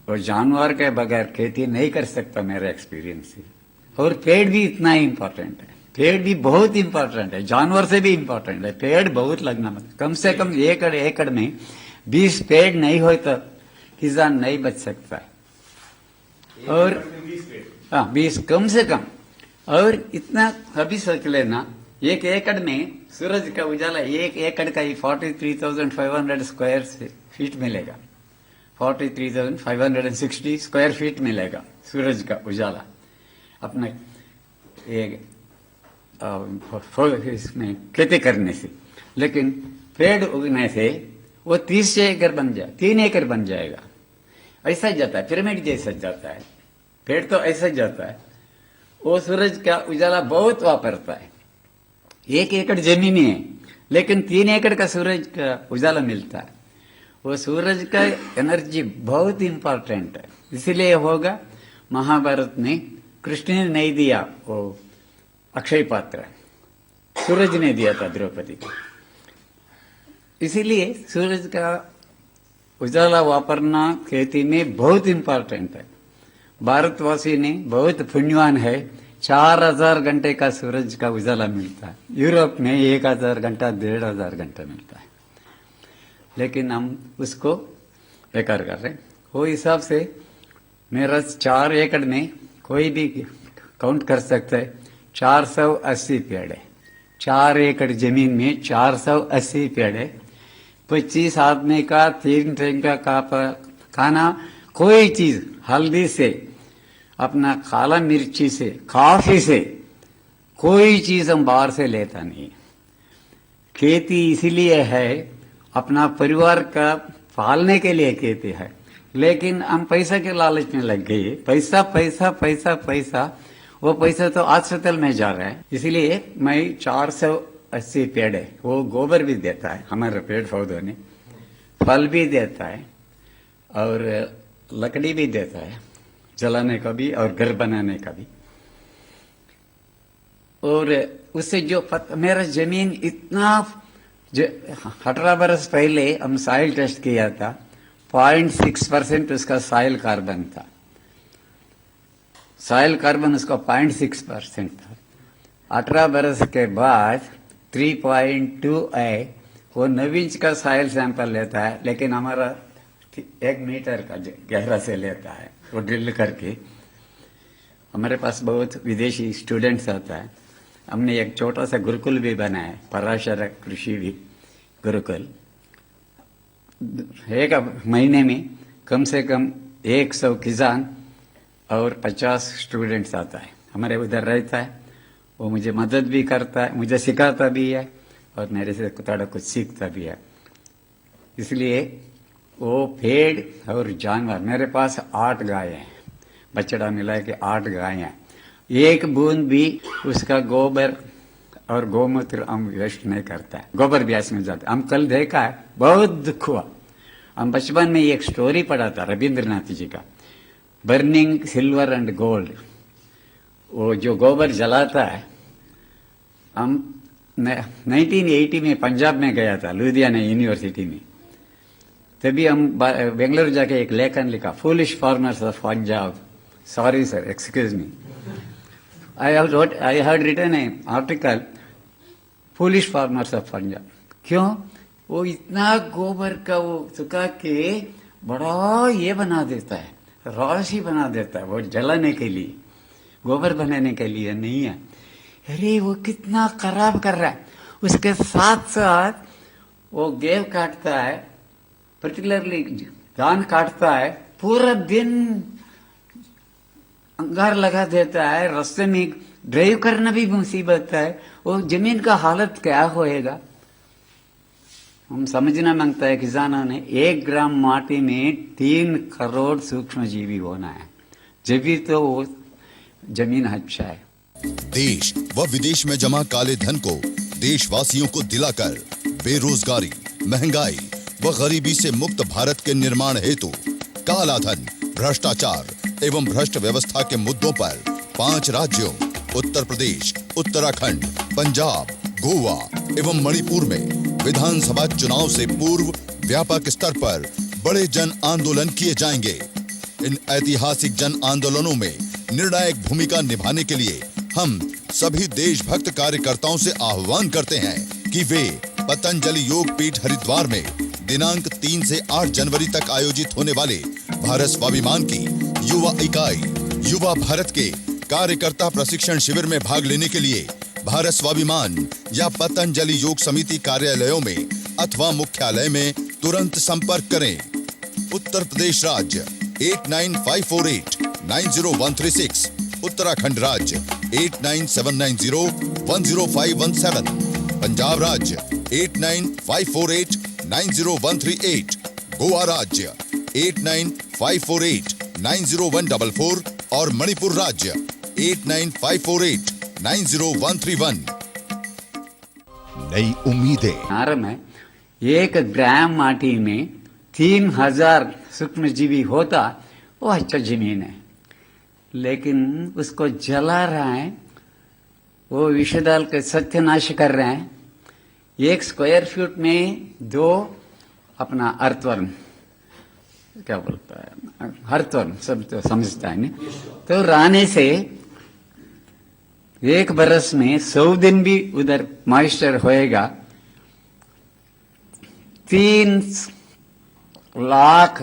और जानवर के बगैर खेती नहीं कर सकता मेरा एक्सपीरियंस है। और पेड़ भी इतना ही इम्पोर्टेंट है, पेड़ भी बहुत इम्पोर्टेंट है, जानवर से भी इम्पोर्टेंट है। पेड़ बहुत लगना, मतलब कम से कम 1 एकड़ में 20 पेड़ नहीं हो तो किसान नहीं बच सकता है। और हाँ 20 कम से कम। और इतना अभी सोच लेना, 1 एकड़ में सूरज का उजाला 1 एकड़ का ही 43,500 स्क्वायर फीट मिलेगा, 43,560 स्क्वायर फीट मिलेगा सूरज का उजाला अपने इसमें खेती करने से। लेकिन पेड़ उगने से वो 30 एकड़ बन जाए, 3 एकड़ बन जाएगा। ऐसा जाता है, पिरामिड जैसा जाता है, पेड़ तो ऐसा जाता है। वो सूरज का उजाला बहुत वापरता है, 1 एकड़ जमीन है लेकिन 3 एकड़ का सूरज का उजाला मिलता है। वो सूरज का एनर्जी बहुत इंपॉर्टेंट है, इसलिए होगा महाभारत में कृष्ण ने नहीं दिया वो अक्षय पात्र, सूरज ने दिया था द्रौपदी को। इसीलिए सूरज का उजाला वापरना खेती में बहुत इंपॉर्टेंट है। भारतवासी ने बहुत पुण्यवान है, 4000 घंटे का सूरज का उजाला मिलता है। यूरोप में 1000 घंटा 1500 घंटा मिलता है, लेकिन हम उसको बेकार कर रहे हैं। वो हिसाब से मेरा 4 एकड़ में कोई भी काउंट कर सकता है, 480 पेड़ है। 4 एकड़ जमीन में 480 पेड़ है। 25 आदमी का 3 टाइम का खाना, कोई चीज हल्दी से, अपना काला मिर्ची से, कॉफी से, कोई चीज हम बाहर से लेता नहीं। खेती इसीलिए है अपना परिवार का पालने के लिए खेती है, लेकिन हम पैसा के लालच में लग गए। पैसा पैसा पैसा पैसा, वो पैसा तो अस्पताल में जा रहा है। इसलिए मैं 480 पेड़ है, वो गोबर भी देता है हमारे पेड़ पौधों ने, फल भी देता है और लकड़ी भी देता है जलाने का भी और घर बनाने का भी। और उससे जो मेरा जमीन इतना 18 बरस पहले हम सॉइल टेस्ट किया था, 0.6% उसका सॉइल कार्बन था। सॉइल कार्बन उसका 0.6% था। 18 बरस के बाद 3.2 है। वो 9 इंच का सॉइल सैंपल लेता है, लेकिन हमारा 1 मीटर का गहरा से लेता है वो ड्रिल करके। हमारे पास बहुत विदेशी स्टूडेंट्स आता है। हमने एक छोटा सा गुरुकुल भी बनाया, पराशर कृषि भी गुरुकुल। एक महीने में कम से कम 100 किसान और 50 स्टूडेंट्स आता है, हमारे उधर रहता है। वो मुझे मदद भी करता है, मुझे सिखाता भी है और मेरे से थोड़ा कुछ सीखता भी है। इसलिए वो पेड़ और जानवर, मेरे पास 8 गाय हैं, बछड़ा मिला के 8 गाय हैं। एक बूंद भी उसका गोबर और गोमूत्र हम वेस्ट नहीं करता है, गोबर ब्यास में जाता है। हम कल देखा है, बहुत दुख हुआ। हम बचपन में एक स्टोरी पढ़ा था रविंद्रनाथ जी का, बर्निंग सिल्वर एंड गोल्ड। वो जो गोबर जलाता है, हम 1980 में पंजाब में गया था, लुधियाना यूनिवर्सिटी में। तभी हम बेंगलुरु जाके एक लेखन लिखा, foolish farmers of Punjab. Sorry sir, excuse me, I had written an article, foolish farmers of Punjab। क्यों? वो इतना गोबर का वो सुखा के बड़ा ये बना देता है, राशि बना देता है, वो जलाने के लिए, गोबर बनाने के लिए नहीं है। अरे वो कितना खराब कर रहा है। उसके साथ साथ वो गेव काटता है, पर्टिकुलरली धान काटता है, पूरा दिन अंगार लगा देता है, रास्ते में ड्राइव करना भी मुसीबत है। वो जमीन का हालत क्या होएगा? हम समझना मांगता है किसानों ने, 1 ग्राम माटी में 3 करोड़ सूक्ष्म जीवी होना है, जब भी तो वो जमीन अच्छा है। देश व विदेश में जमा काले धन को देशवासियों को दिलाकर बेरोजगारी, महंगाई व गरीबी से मुक्त भारत के निर्माण हेतु काला धन, भ्रष्टाचार एवं भ्रष्ट व्यवस्था के मुद्दों पर 5 राज्यों उत्तर प्रदेश, उत्तराखंड, पंजाब, गोवा एवं मणिपुर में विधानसभा चुनाव से पूर्व व्यापक स्तर पर बड़े जन आंदोलन किए जाएंगे। इन ऐतिहासिक जन आंदोलनों में निर्णायक भूमिका निभाने के लिए हम सभी देशभक्त कार्यकर्ताओं से आह्वान करते हैं कि वे पतंजलि योग पीठ हरिद्वार में दिनांक 3 से 8 जनवरी तक आयोजित होने वाले भारत स्वाभिमान की युवा इकाई युवा भारत के कार्यकर्ता प्रशिक्षण शिविर में भाग लेने के लिए भारत स्वाभिमान या पतंजलि योग समिति कार्यालयों में अथवा मुख्यालय में तुरंत संपर्क करें। उत्तर प्रदेश राज्य 8954890136, उत्तराखंड राज्य 8979010517, पंजाब राज्य 8954890138, गोवा राज्य 8954890144 और मणिपुर राज्य 8954890131। नई उम्मीदें। आरम है, 1 ग्राम माटी में 3000 सूक्ष्म जीवी होता, वो अच्छा जमीन है, लेकिन उसको जला रहा है, वो विष डाल के सत्यानाश कर रहे हैं। 1 स्क्वायर फीट में 2 अपना अर्थवर्म, क्या बोलता है, अर्थवर्म सब तो समझता है ना। तो रहने से 1 बरस में 100 दिन भी उधर मॉइस्चर होएगा। 3 लाख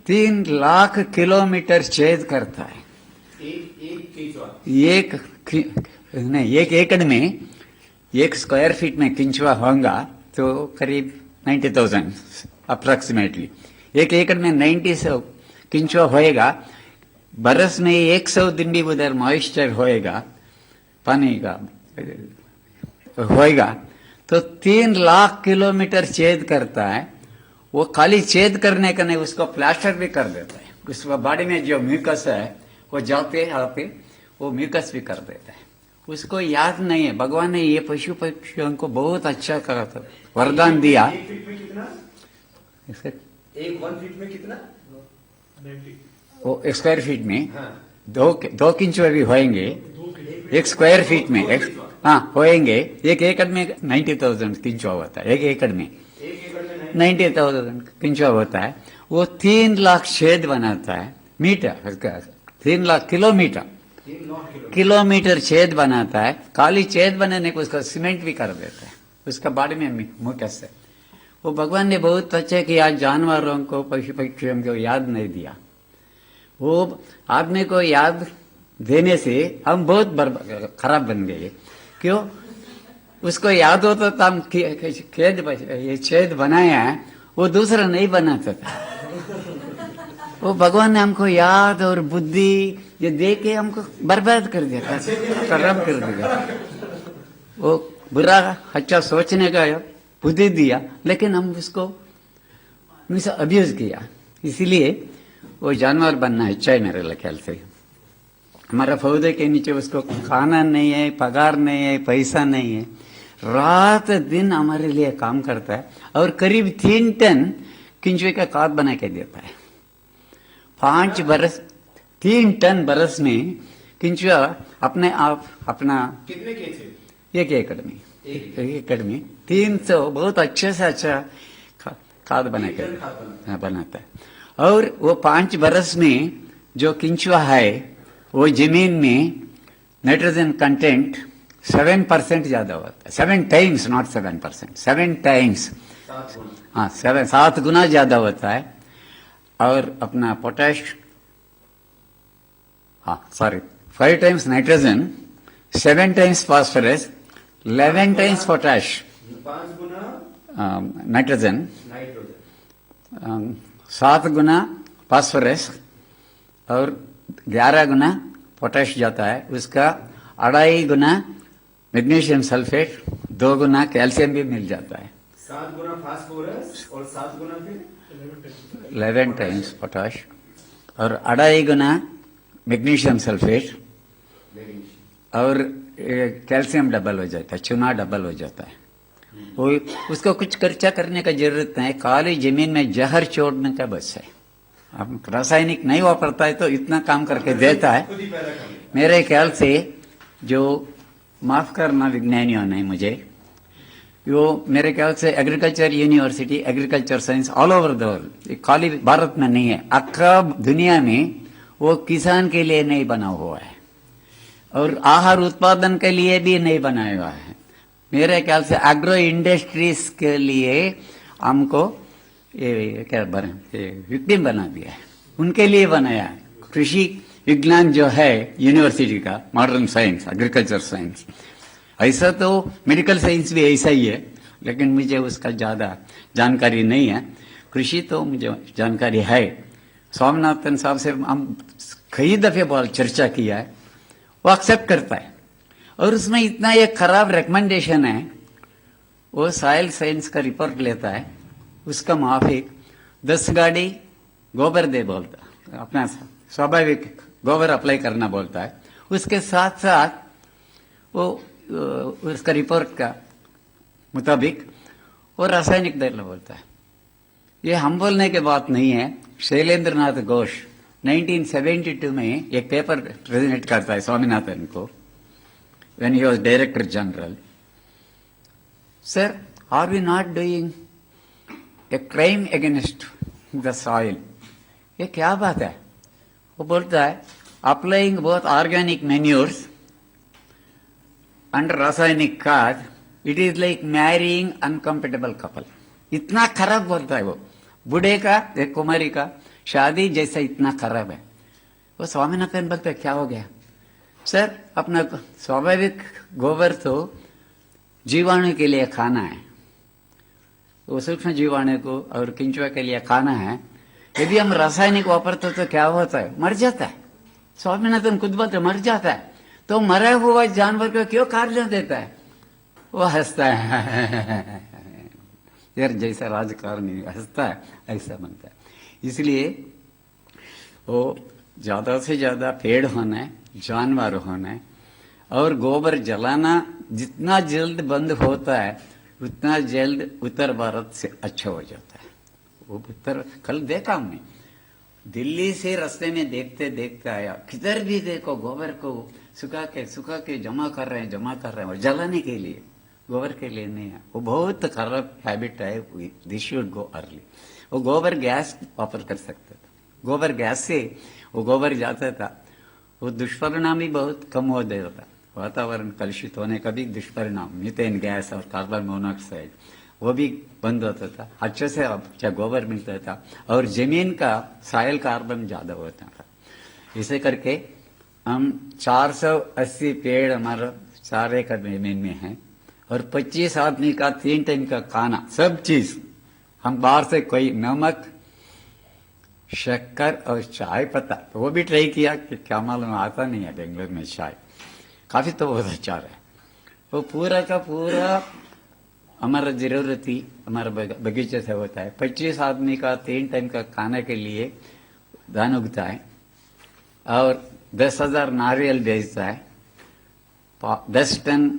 3 लाख किलोमीटर छेद करता है। एक एकड़ में 1 स्क्वायर फीट में किंचुआ होगा तो करीब 90,000 अप्रोक्सीमेटली। 1 एकड़ में 90 किंचुआ होएगा। बरस में 100 दिन भी उधर मॉइस्चर होएगा, पानी का होएगा, तो 3 लाख किलोमीटर छेद करता है। वो खाली छेद करने का नहीं, उसको प्लास्टर भी कर देता है। उसका बॉडी में जो म्यूकस है वो जाते आते वो म्यूकस भी कर देता है। उसको याद नहीं है। भगवान ने ये पशु पक्षियों को बहुत अच्छा करा था, वरदान दिया। एक फीट में कितना? इसे- एक 1 फीट में कितना? वो एक स्क्वायर फीट में हाँ। 2 इंच भी होएंगे। एक स्क्वायर फीट में हाँ होएंगे। एक एकड़ में 90,000 किंचो होता है। एक एकड़ में 90,000 किंचो होता है। वो 3 लाख छेद बनाता है मीटर, 3 लाख किलोमीटर छेद बनाता है। खाली छेद बनाने को उसका सीमेंट भी कर देता है। उसका बॉडी में मुकस है। वो भगवान ने बहुत अच्छा किया। जानवरों को पशु पक्षियों को याद नहीं दिया। वो आदमी को याद देने से हम बहुत खराब बन गए। क्यों? उसको याद होता था हम ये छेद बनाया है, वो दूसरा नहीं बनाता था। वो भगवान ने हमको याद और बुद्धि ये दे के हमको बर्बाद कर दिया, खराब कर दिया। वो बुरा अच्छा सोचने का बुद्धि दिया, लेकिन हम उसको अब्यूज किया। इसीलिए वो जानवर बनना अच्छा है मेरे ख्याल से। हमारा पौधे के नीचे उसको खाना नहीं है, पगार नहीं है, पैसा नहीं है, रात दिन हमारे लिए काम करता है और करीब 3 टन किंचुए का खाद बना के देता है। 5 बरस 3 टन बरस में किंचुआ अपने आप अपना कितने के थे? 1 एकड़ में 1 एकड़ में 300 बहुत अच्छे से अच्छा खाद बना के बनाता है। और वो 5 बरस में जो किंचुआ है वो जमीन में नाइट्रोजन कंटेंट 7% ज्यादा होता है। 7 टाइम्स, नॉट 7%, 7 टाइम्स, हाँ 7 गुना ज्यादा होता है। और अपना पोटैश, हाँ sorry 5 times nitrogen, 7 times phosphorus, 11 times potash, 5 गुना नाइट्रोजन, 7 गुना फास्फोरस और 11 गुना पोटैश जाता है। उसका 2.5 गुना मैग्नीशियम सल्फेट, 2 गुना कैल्शियम भी मिल जाता है। 7 गुना फास्फोरस और 7 गुना फिर 11 टाइम्स पोटाश और 2.5 गुना मैग्नीशियम सल्फेट और कैल्शियम डबल हो जाता है, चूना डबल हो जाता है। वो उसको कुछ खर्चा करने का जरूरत नहीं, खाली जमीन में जहर छोड़ने का बस है। अब रासायनिक नहीं वापरता है तो इतना काम करके देता है। मेरे ख्याल से जो माफ करना विज्ञानियों ने मुझे, वो मेरे ख्याल से agriculture university, agriculture science all over the world, खाली भारत में नहीं है, अक्का दुनिया में वो किसान के लिए नहीं बना हुआ है और आहार उत्पादन के लिए भी नहीं बनाया हुआ है। मेरे ख्याल से एग्रो इंडस्ट्रीज के लिए हमको ये क्या विक्टिम बना दिया है, उनके लिए बनाया है। कृषि विज्ञान जो है यूनिवर्सिटी का, मॉडर्न साइंस, एग्रीकल्चर साइंस, ऐसा तो मेडिकल साइंस भी ऐसा ही है, लेकिन मुझे उसका ज्यादा जानकारी नहीं है। कृषि तो मुझे जानकारी है। स्वामीनाथन साहब से हम कई दफे बहुत चर्चा किया है, वो एक्सेप्ट करता है और उसमें इतना एक खराब रिकमेंडेशन है। वो सॉइल साइंस का रिपोर्ट लेता है, उसका माफिक 10 गाड़ी गोबर दे बोलता, अपना स्वाभाविक गोबर अप्लाई करना बोलता है। उसके साथ साथ वो उसका रिपोर्ट का मुताबिक वो रासायनिक देना बोलता है। ये हम बोलने की बात नहीं है। शैलेंद्र नाथ घोष 1972 में एक पेपर प्रेजेंट करता है स्वामीनाथन को, when he was Director General. Sir, are we not doing a crime against the soil? ये क्या बात है? वो बोलता है applying both organic manures and रासायनिक खाद, it is like marrying uncompatible couple. इतना खराब बोलता है वो, बूढ़े का एक कुमारी का शादी जैसा इतना खराब है। वो स्वामीनाथन बोलते है क्या हो गया? सर, अपना स्वाभाविक गोबर तो जीवाणु के लिए खाना है, वो सूक्ष्म जीवाणु को और किंचुआ के लिए खाना है। यदि हम रासायनिक वापरते तो क्या होता है? मर जाता है। स्वामीनाथन खुद बोलते मर जाता है। तो मरा हुआ जानवर को क्यों कार्य देता है? वो हंसता है यार, जैसा राजकारणी हंसता है ऐसा बनता है। इसलिए वो ज्यादा से ज्यादा पेड़ होना है, जानवर होना है, और गोबर जलाना जितना जल्द बंद होता है उतना जल्द उत्तर भारत से अच्छा हो जाता है। वो उत्तर कल देखा हमने, दिल्ली से रास्ते में देखते देखते आया, किधर भी देखो गोबर को सुखा के जमा कर रहे हैं और जलाने के लिए, गोबर के लिए नहीं है। वो बहुत खराब हैबिट है, दिस शुड गो अर्ली। वो गोबर गैस वापर कर सकता था, गोबर गैस से वो गोबर जाता था, वो दुष्परिणाम भी बहुत कम हो जाता था। वातावरण कलुषित होने का भी दुष्परिणाम, मीथेन गैस और कार्बन मोनोऑक्साइड, वो भी बंद होता था, अच्छे से अच्छा गोबर मिलता था, और जमीन का सॉइल कार्बन ज्यादा होता था। इसे करके हम 480 पेड़ हमारा 4 एकड़ जमीन में है, और 25 आदमी का 3 टाइम का खाना, सब चीज हम बाहर से, कोई नमक, शक्कर और चाय पत्ता, तो वो भी ट्राई किया कि क्या मालूम आता नहीं है बेंगलोर में चाय, काफी तो बहुत अच्छा है। वो पूरा का पूरा हमारा जरूरत ही हमारा बगीचे से होता है। 25 आदमी का 3 टाइम का खाने के लिए धान उगता है, और 10,000 नारियल बेचता है, 10 टन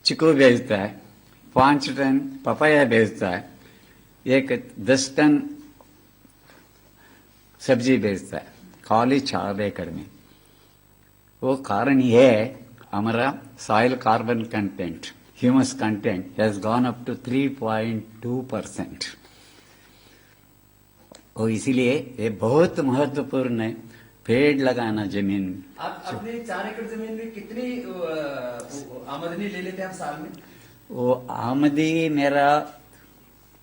चिकू बेचता है, 5 टन पपाया बेचता है, 10 टन सब्जी बेचता है, खाली 4 एकड़ में। वो कारण ये है, हमारा soil carbon content, humus content has gone up to 3.2%। और इसीलिए ये बहुत महत्वपूर्ण है, पेड़ लगाना जमीन में। आप अपने 4 एकड़ जमीन में कितनी आमदनी ले लेते हैं आप साल में? वो आमदनी मेरा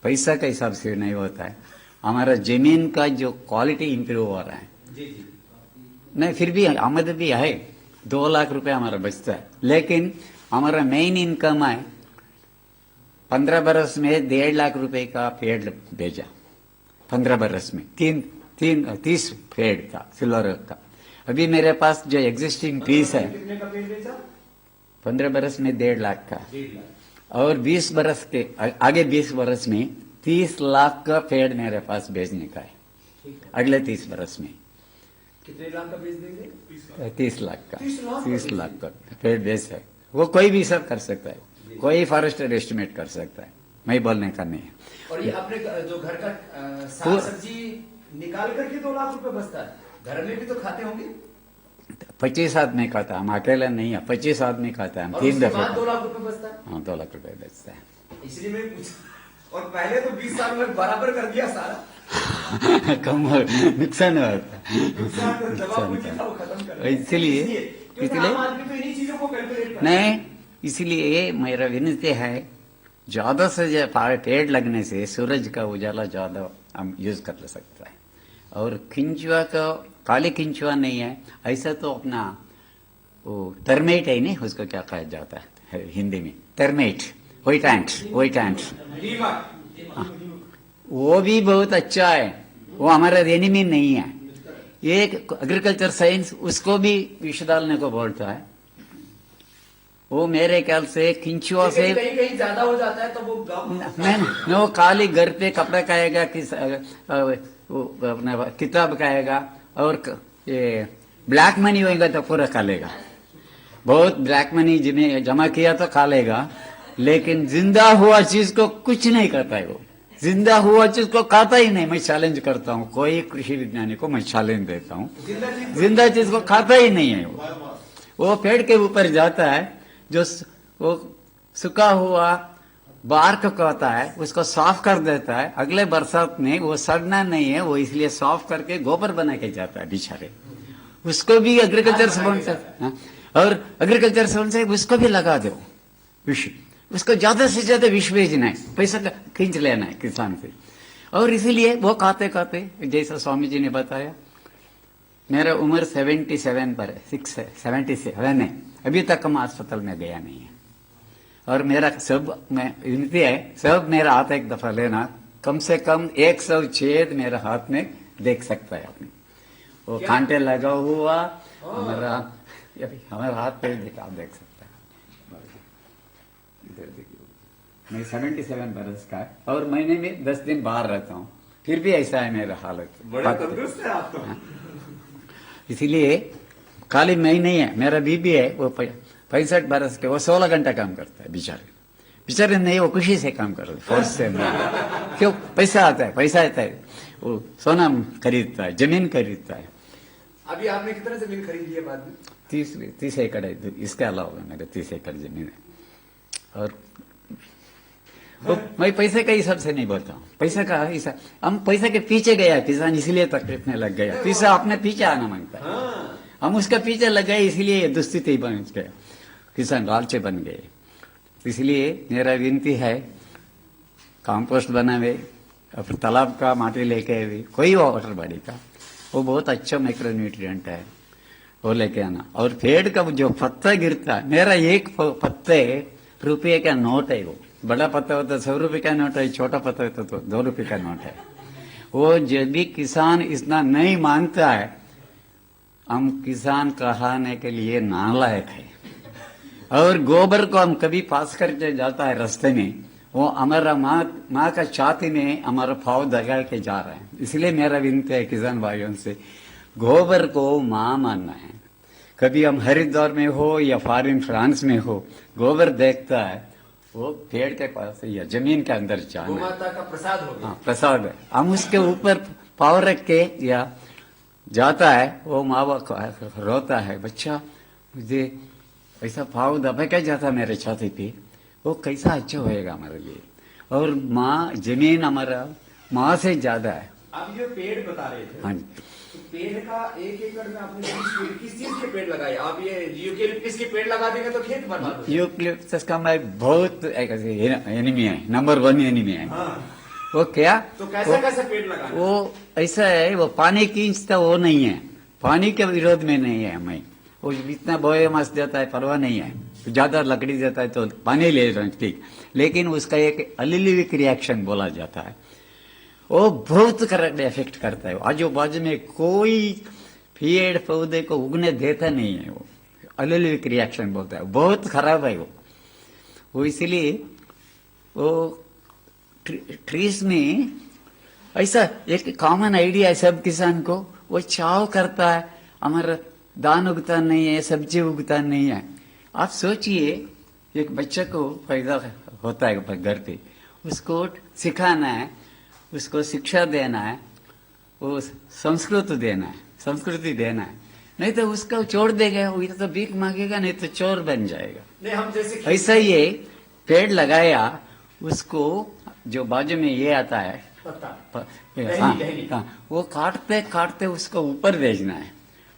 पैसा के हिसाब से नहीं होता है, हमारा जमीन का जो क्वालिटी इंप्रूव हो रहा है। जी जी। नहीं, फिर भी आमदनी भी है, 2 लाख रुपए हमारा बचता है, लेकिन हमारा मेन इनकम है 15 बरस में 1.5 लाख रुपए का पेड़ भेजा, 15 बरस में 30 पेड़ का सिल्वर का। अभी मेरे पास जो एग्जिस्टिंग पीस है, कितने का पेड़ बेचा? 15 बरस में 1.5 लाख का, 1.5 लाख। और 20 बरस के आगे 20 बरस में 30 लाख का पेड़ मेरे पास बेचने का है। अगले 30 बरस में कितने लाख का बेच देंगे? 30 लाख का, 30 लाख का पेड़ बेच है। वो कोई भी सब कर सकता है, कोई फॉरेस्टर एस्टिमेट कर सकता है, मैं बोलने का नहीं है। और ये अपने जो घर का साग सब्जी निकाल करके 2 लाख रुपए बचता है, घर में भी तो खाते होंगे? 25 आदमी खाता है, हम अकेला नहीं है, 25 आदमी खाता है, हम 3 दफे 2 लाख रुपए बचता है। हाँ, 2 लाख रुपए बेचता है। इसलिए मैं पूछ, और पहले तो 20 साल में बराबर कर दिया सारा। कम नुकसान हुआ था, दवा पूंजी था वो खत्म कर दिया। इसलिए क्योंकि आम आदमी तो इन्हीं चीजों को कैलकुलेट करता है। नहीं, इसलिए मेरा विनती है, ज्यादा से ज्यादा पेड़ लगने से सूरज का उजाला ज्यादा हम यूज कर सकता है। और किंचुआ का, काले किंचुआ नहीं है ऐसा, तो अपना वो टर्मेट है नहीं, उसको क्या कहा जाता है हिंदी में, टर्मेट, व्हाइट एंट, वो भी बहुत अच्छा है, वो हमारा एनिमी नहीं है। एक एग्रीकल्चर साइंस उसको भी विष डालने को बोलता है। वो मेरे ख्याल से किंचुआ से कहीं कहीं ज्यादा हो जाता है तो वो नहीं, वो खाली घर पे कपड़ा खाएगा, वो अपना किताब खाएगा, और ये ब्लैक मनी होगा तो पूरा खा लेगा। बहुत ब्लैक मनी जिन्हें जमा किया तो खा लेगा, लेकिन जिंदा हुआ चीज को कुछ नहीं करता है। वो जिंदा हुआ चीज को खाता ही नहीं। मैं चैलेंज करता हूँ, कोई कृषि विज्ञानी को मैं चैलेंज देता हूँ, जिंदा चीज को खाता ही नहीं है। वो पेड़ के ऊपर जाता है, जो वो सूखा हुआ बार्क को आता है उसको साफ कर देता है। अगले बरसात में वो सड़ना नहीं है, वो इसलिए साफ करके गोबर बना के जाता है बेचारे। उसको भी एग्रीकल्चर फंड से, और एग्रीकल्चर फंड से उसको भी लगा दो विष, उसको ज्यादा से ज्यादा विष भेजना है, पैसा खींच लेना है किसान से। और इसीलिए वो खाते खाते, जैसा स्वामी जी ने बताया, मेरा उम्र 77 पर है, 77 है, अभी तक हम अस्पताल में गया नहीं है। और मेरा सब मैं विनती है, सब मेरा हाथ एक दफा लेना, कम से कम 100 छेद मेरे हाथ में देख सकता है अपने। वो कांटे लगा हुआ हमारा हाथ पे आप देख सकता है। इधर देखिए, मैं 77 बरस का है और महीने में 10 दिन बाहर रहता हूँ, फिर भी ऐसा है मेरा हालत। बड़ा तंदुरुस्त है आप तो। इसीलिए खाली मैं ही नहीं है, मेरा बीबी है, वो 65 बरस के, वो 16 घंटा काम करता है बेचारे नहीं, वो खुशी से काम कर रहे, फोर्स से नहीं। क्यों? पैसा आता है, वो सोना खरीदता है, जमीन खरीदता है। अभी आपने कितना जमीन खरीदी है बाद में? 30 एकड़ है, इसके अलावा मेरे 30 एकड़ जमीन है। और तो मैं पैसे का हिसाब से नहीं बोलता हूँ, पैसा का हिसाब, हम पैसे के पीछे गया किसान, इसलिए तकलीफ में लग गया, पैसा अपने पीछे आना मांगता है। हम उसका पीछे लग गए, इसलिए दुस्थिति बन गया, किसान लालचे बन गए। इसलिए मेरा विनती है, कंपोस्ट बनावे और फिर तालाब का माटी लेके भी, कोई वाटर बॉडी का, वो बहुत अच्छा माइक्रोन्यूट्रिएंट है, वो लेके आना। और पेड़ का जो पत्ता गिरता है, मेरा एक पत्ते रुपये का नोट है, वो बड़ा पत्ता होता है 100 रुपये का नोट है, छोटा पत्ता होता तो 2 रुपये का नोट है। वो जब भी किसान इतना नहीं मानता है, हम किसान कहने के लिए नालायक है। और गोबर को हम कभी पास करके जाता है रास्ते में, वो हमारा माँ का छाती में हमारा पाँव दगा के जा रहे हैं। इसलिए मेरा विनती है किसान भाइयों से, गोबर को माँ मानना है। कभी हम हरिद्वार में हो या फॉरेन फ्रांस में हो, गोबर देखता है, वो पेड़ के पास या जमीन के अंदर जाना, माता का प्रसाद हो गया। हाँ, प्रसाद है। हम उसके ऊपर पाँव रख के या जाता है, वो माँ बाप रोता है, बच्चा मुझे ऐसा पाँव दबा के जाता मेरे छाती पे, वो कैसा अच्छा होएगा हमारे लिए। और माँ जमीन हमारा माँ से ज्यादा है। आप जो पेड़ बता रहे थे, हाँ, तो पेड़ का 1 एकड़ में आपने किस चीज के पेड़ लगाए? आप ये यूकेलिप्टस के पेड़ लगा देंगे तो खेत बर्बाद हो यूकेलिप्टस का मैं बहुत एनिमी है, नंबर 1 एनिमी है। वो क्या, तो कैसा पेड़ लगाना? वो ऐसा है, वो पानी खींचता वो नहीं है, पानी के विरोध में नहीं है हमें। वो इतना बायोमास देता है, परवाह नहीं है, ज्यादा लकड़ी देता है तो पानी ले रहे हैं, ठीक, लेकिन उसका एक अलिलिविक रिएक्शन बोला जाता है, वो बहुत करेक्ट इफेक्ट करता है। आजू बाजू में कोई पेड़ पौधे को उगने देता नहीं है, वो अलिलिविक रिएक्शन बोलता है, बहुत खराब है वो इसलिए वो ट्रीज में ऐसा एक कॉमन आइडिया है सब किसान को, वो चाव करता है, हमारा धान उगता नहीं है, सब्जी उगता नहीं है। आप सोचिए, एक बच्चे को पैदा होता है घर पे, उसको सिखाना है, उसको शिक्षा देना है, वो संस्कृति देना है, नहीं तो उसको छोड़ देगा, वो तो भीख मांगेगा, नहीं तो चोर बन जाएगा। नहीं, हम जैसे ऐसा ही पेड़ लगाया, उसको जो बाजू में ये आता है वो काटते काटते उसको ऊपर भेजना है,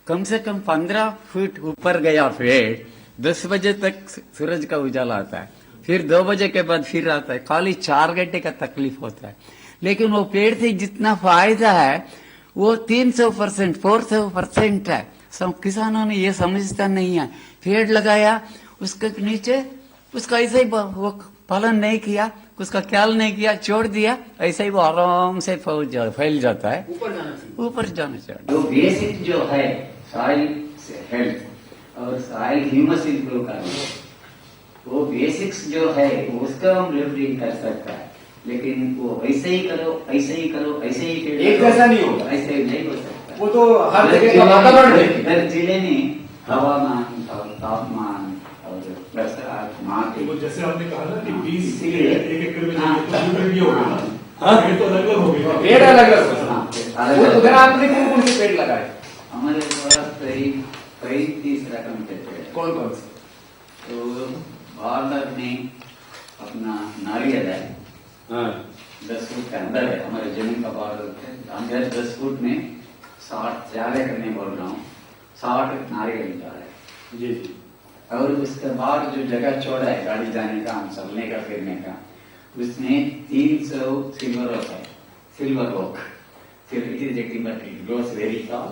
कम से कम 15 फीट ऊपर गया पेड़, 10 बजे तक सूरज का उजाला आता है, फिर 2 बजे के बाद फिर आता है, खाली 4 घंटे का तकलीफ होता है। लेकिन वो पेड़ से जितना फायदा है वो 300%, 400% है। सब किसानों ने ये समझता नहीं है, पेड़ लगाया, उसके नीचे उसका ऐसे ही वो पालन नहीं किया, उसका ख्याल नहीं किया, छोड़ दिया, ऐसे ही वो आराम से फैल जाता है, ऊपर जाना चाहिए। जो बेसिक जो है सॉइल हेल्थ और सॉइल ह्यूमस इंप्रूव करना, वो बेसिक्स जो है उसका हम लिफ्टिंग कर सकता है, लेकिन वो ऐसे ही करो, ऐसे ही करो, ऐसे ही करो, एक जैसा नहीं होगा, ऐसे नहीं हो सकता। वो तो हर जगह का वातावरण है। हर जिले में हवामान और तापमान और बरसात, माटी, तो जैसे आपने कहा ना कि 20 इसीलिए 1 एकड़ में तो ये हो गया, पेड़ तो अलग अलग हो गया, पेड़ अलग अलग। उधर आपने कौन से पेड़ लगाए? हमारे पास करीब 30 रकम के पेड़। कौन कौन से? तो बॉर्डर में अपना नारियल है, 10 फुट के अंदर है, हमारे जमीन का बॉर्डर है, अंदर 10 फुट में 60 ज्यादा करने बोल रहा हूँ, 60 नारियल जा रहा है जी। और उसके बाद जो जगह छोड़ा है गाड़ी जाने का, चलने का, फिरने का, उसमें 300 silver oak. It is a timber tree. It grows very tall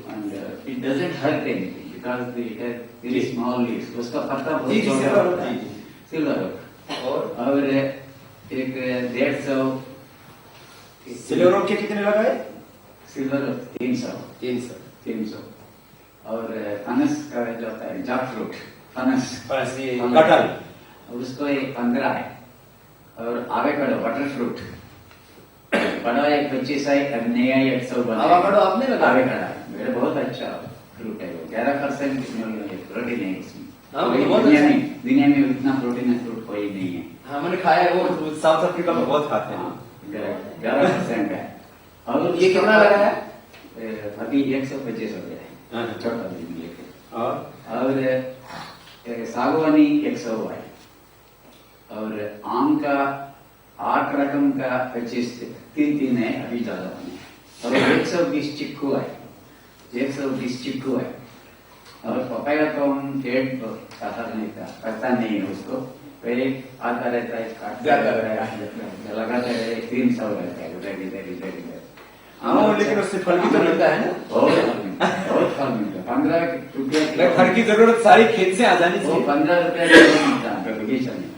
and it doesn't hurt anything because it has very small leaves. उसका पत्ता बहुत छोटा होता है, सिल्वर ओक। और एक 150 सिल्वर ओक के कितने लगाए? सिल्वर ओक 300 और फनस का जो होता है जैक फ्रूट, फनस कटहल उसको एक 15 है और आवेकाडो बटर फ्रूट बड़ा एक 25 है और नया 100 बना आवाकाडो आपने लगाया? आवेकाडो मेरा बहुत अच्छा फ्रूट है वो 11% प्रोटीन है इसमें। हाँ, कोई बहुत दुनिया अच्छा। में दुनिया में उतना प्रोटीन है फ्रूट कोई नहीं है। हाँ मैंने खाया है, वो साउथ अफ्रीका में बहुत खाते हैं। 11% है। और ये कितना लगा है? अभी 125 हो गया हाँ। है छोटा भी लेके। और सागवानी 100 है और आम का 8 रकम का 25 तीन है अभी ज्यादा बने और 120 चिक्कू है 120 चिक्कू है और पपाया तो हम पेड़ करता नहीं है उसको पहले आता रहता है काटता रहता है लगाता है 300 रहता है इधर इधर इधर इधर। हाँ लेकिन उससे फल भी तो मिलता है ना। बहुत फल मिलता है 15 रुपया घर की जरूरत सारी खेत से आ जानी वो चाहिए। 15 रुपया किलो मिलता है बगीचा में।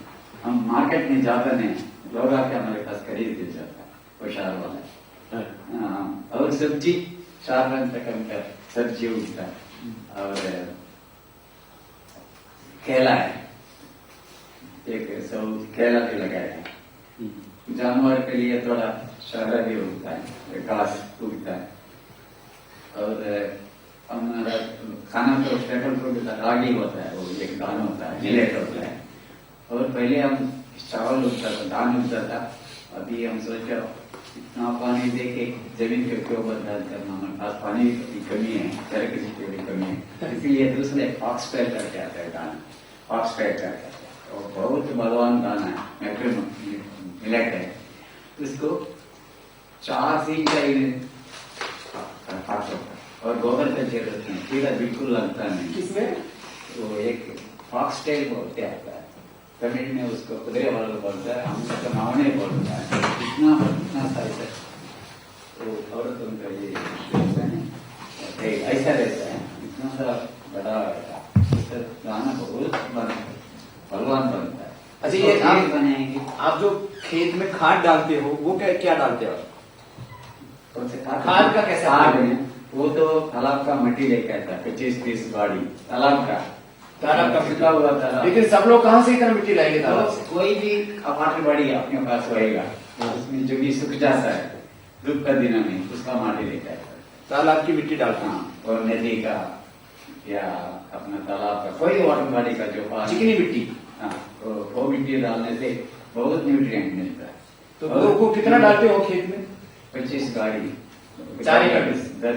हम मार्केट में जाते नहीं लोग आके हमारे पास खरीद के जाता है वो शार वाला है। हाँ, और सब्जी 4 रन तक का सब्जी उगता है और केला है एक सब केला भी लगाया है। जानवर के लिए थोड़ा शहर भी उगता है घास उगता है और हमारा खाना तो स्टेपल फूड रागी होता है वो एक दाना होता है मिलेट होता है और पहले हम चावल उगता था धान उगता था अभी हम सोचो इतना पानी दे के जमीन के ऊपर बर्बाद करना हमारे पास पानी की कमी है चरक की भी कमी है इसलिए दूसरे फॉक्सटेल करके आता है दाना फॉक्सटेल करके आता है और बहुत बलवान दाना है मिलेट है उसको 4 सीट का और गोबर का जरूरत नहीं कीड़ा बिल्कुल लगता नहीं किसमें? वो एक फॉक्सटेल बोलते आता है तमिल में उसको कुदिरे वाला बोलता है हम उसको नावने बोलता है इतना साइज है तो औरतों का ये रहता है ऐसा रहता है इतना सा बड़ा रहता है दाना बहुत बलवान बनता है। अच्छा ये आप बनाएंगे आप जो खेत में खाद डालते हो वो क्या क्या डालते हो? कौन से खाद का कैसे खाद आपने? है वो तो तालाब का मिट्टी लेके आता है 25-30 गाड़ी तालाब का तालाब हुआ तालाब लेकिन सब लोग कहाँ से इतना मिट्टी लाएंगे तालाब से? कोई भी अपार्ट बाड़ी अपने पास रहेगा उसमें जो भी सूख जाता है धूप का दिन में उसका माटी लेके आता है। तालाब की मिट्टी डालते हैं। हाँ, और नदी का या अपना तालाब का कोई वाटर बॉडी का जो पास चिकनी मिट्टी। हाँ, तो वो मिट्टी डालने से बहुत न्यूट्रिएंट मिलता है। तो वो कितना डालते हो खेत में? 25 गाड़ी 4 गाड़ी। 10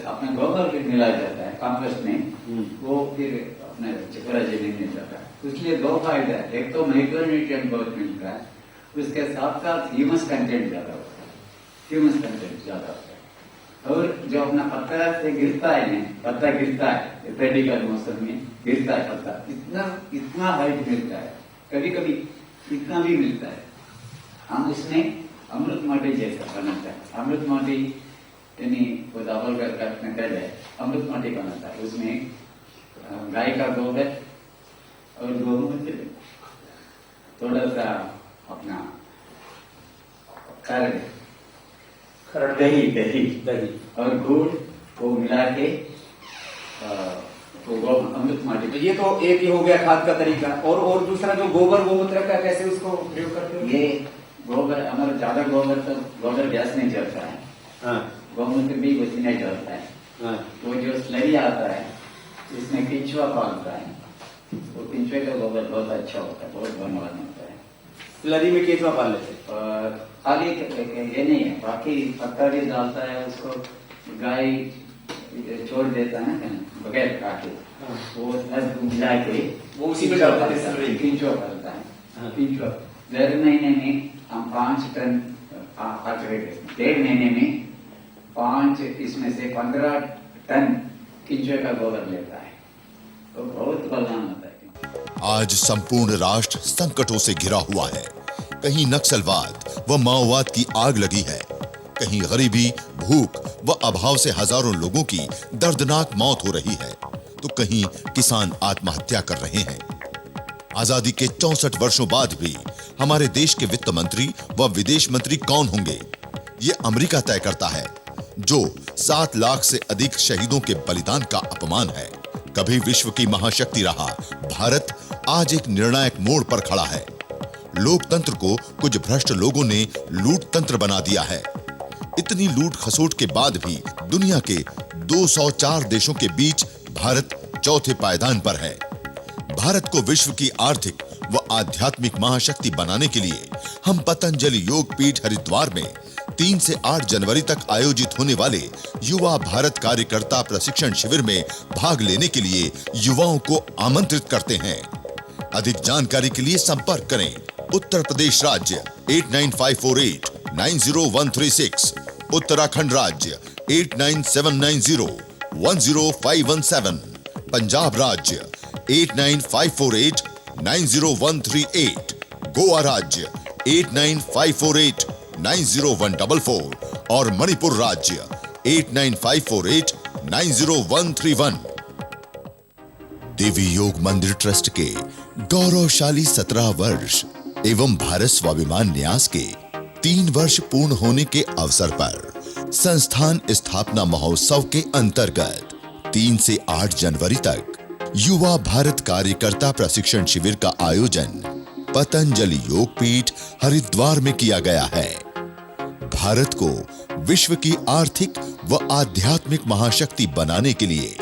अपने गोबर भी मिला जाता है कंपोस्ट में वो फिर अपने चिपरा जमीन में जाता है इसलिए 2 फायदा है एक तो माइक्रोन्यूट्रिएंट बहुत मिलता है उसके साथ साथ ह्यूमस कंटेंट ज्यादा होता है ह्यूमस कंटेंट ज्यादा होता है और जो अपना पत्ता से गिरता है ना पत्ता गिरता है सर्दी का मौसम में गिरता है पत्ता इतना हाइट मिलता है कभी कभी इतना भी मिलता है हम उसमें अमृत माटी जैसा बनाता है अमृत माटी यानी वो दावल करके कर जाए अमृत माटी बनाता है उसमें गाय का गोबर और गोमूत्र थोड़ा सा अपना खरड़ दही दही दही और गुड़ को मिला के तो अमृत माटी तो ये तो एक ही हो गया खाद का तरीका। और दूसरा जो गोबर गोमूत्र का कैसे उसको प्रयोग करते हो? ये गोबर हमारा ज्यादा गोबर तो गोबर गैस नहीं चलता है हाँ गोमूत्र भी कुछ नहीं चलता है हाँ वो जो स्लरी आता है इसमें किंचुआ पालता है वो किंचुए का गोबर बहुत अच्छा होता है बहुत धन्यवाद होता है स्लरी में केचुआ पाल लेते हैं। और खाली ये नहीं है बाकी पत्ता भी डालता है उसको गाय छोड़ देता है ना बगैर काटे वो मिला के वो उसी में डालते हैं स्लरी। किंचुआ करता है हाँ। किंचुआ 1.5 महीने में हम 5 टन 1.5 महीने में 5 इसमें से 15 टन किंचुए का गोबर लेता है तो बहुत बलवान होता है। आज संपूर्ण राष्ट्र संकटों से घिरा हुआ है। कहीं नक्सलवाद व माओवाद की आग लगी है, कहीं गरीबी, भूख व अभाव से हजारों लोगों की दर्दनाक मौत हो रही है, तो कहीं किसान आत्महत्या कर रहे हैं। आजादी के 64 वर्षों बाद भी हमारे देश के वित्त मंत्री व विदेश मंत्री कौन होंगे, ये अमेरिका तय करता है, जो 7 लाख से अधिक शहीदों के बलिदान का अपमान है। कभी विश्व की महाशक्ति रहा भारत, आज एक निर्णायक मोड़ पर खड़ा है। लोकतंत्र को कुछ भ्रष्ट लोगों ने लूट तंत्र बना दिया है। इतनी लूट खसोट के बाद भी दुनिया के 204 देशों के बीच भारत चौथे पायदान पर है। भारत को विश्व की आर्थिक व आध्यात्मिक महाशक्ति बनाने के लिए हम पतंजलि योग पीठ हरिद्वार में 3 से 8 जनवरी तक आयोजित होने वाले युवा भारत कार्यकर्ता प्रशिक्षण शिविर में भाग लेने के लिए युवाओं को आमंत्रित करते हैं। अधिक जानकारी के लिए संपर्क करें उत्तर प्रदेश राज्य 8954890136, उत्तराखंड राज्य 8979010517, पंजाब राज्य 8954890138, गोवा राज्य 8954890144 और मणिपुर राज्य 8954890131। देवी योग मंदिर ट्रस्ट के गौरवशाली 17 वर्ष एवं भारत स्वाभिमान न्यास के 3 वर्ष पूर्ण होने के अवसर पर संस्थान स्थापना महोत्सव के अंतर्गत 3 से 8 जनवरी तक युवा भारत कार्यकर्ता प्रशिक्षण शिविर का आयोजन पतंजलि योग पीठ हरिद्वार में किया गया है। भारत को विश्व की आर्थिक व आध्यात्मिक महाशक्ति बनाने के लिए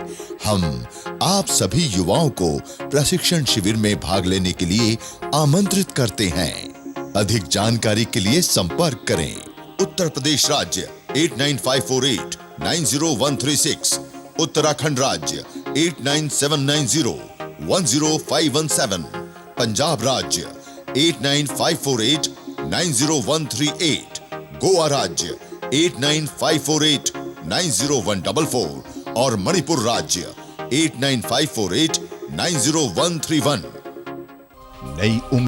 हम आप सभी युवाओं को प्रशिक्षण शिविर में भाग लेने के लिए आमंत्रित करते हैं। अधिक जानकारी के लिए संपर्क करें उत्तर प्रदेश राज्य 8954890136, उत्तराखंड राज्य 8979010517, पंजाब राज्य 8954890138, गोवा राज्य 8954890144 और मणिपुर राज्य 8954890131। नई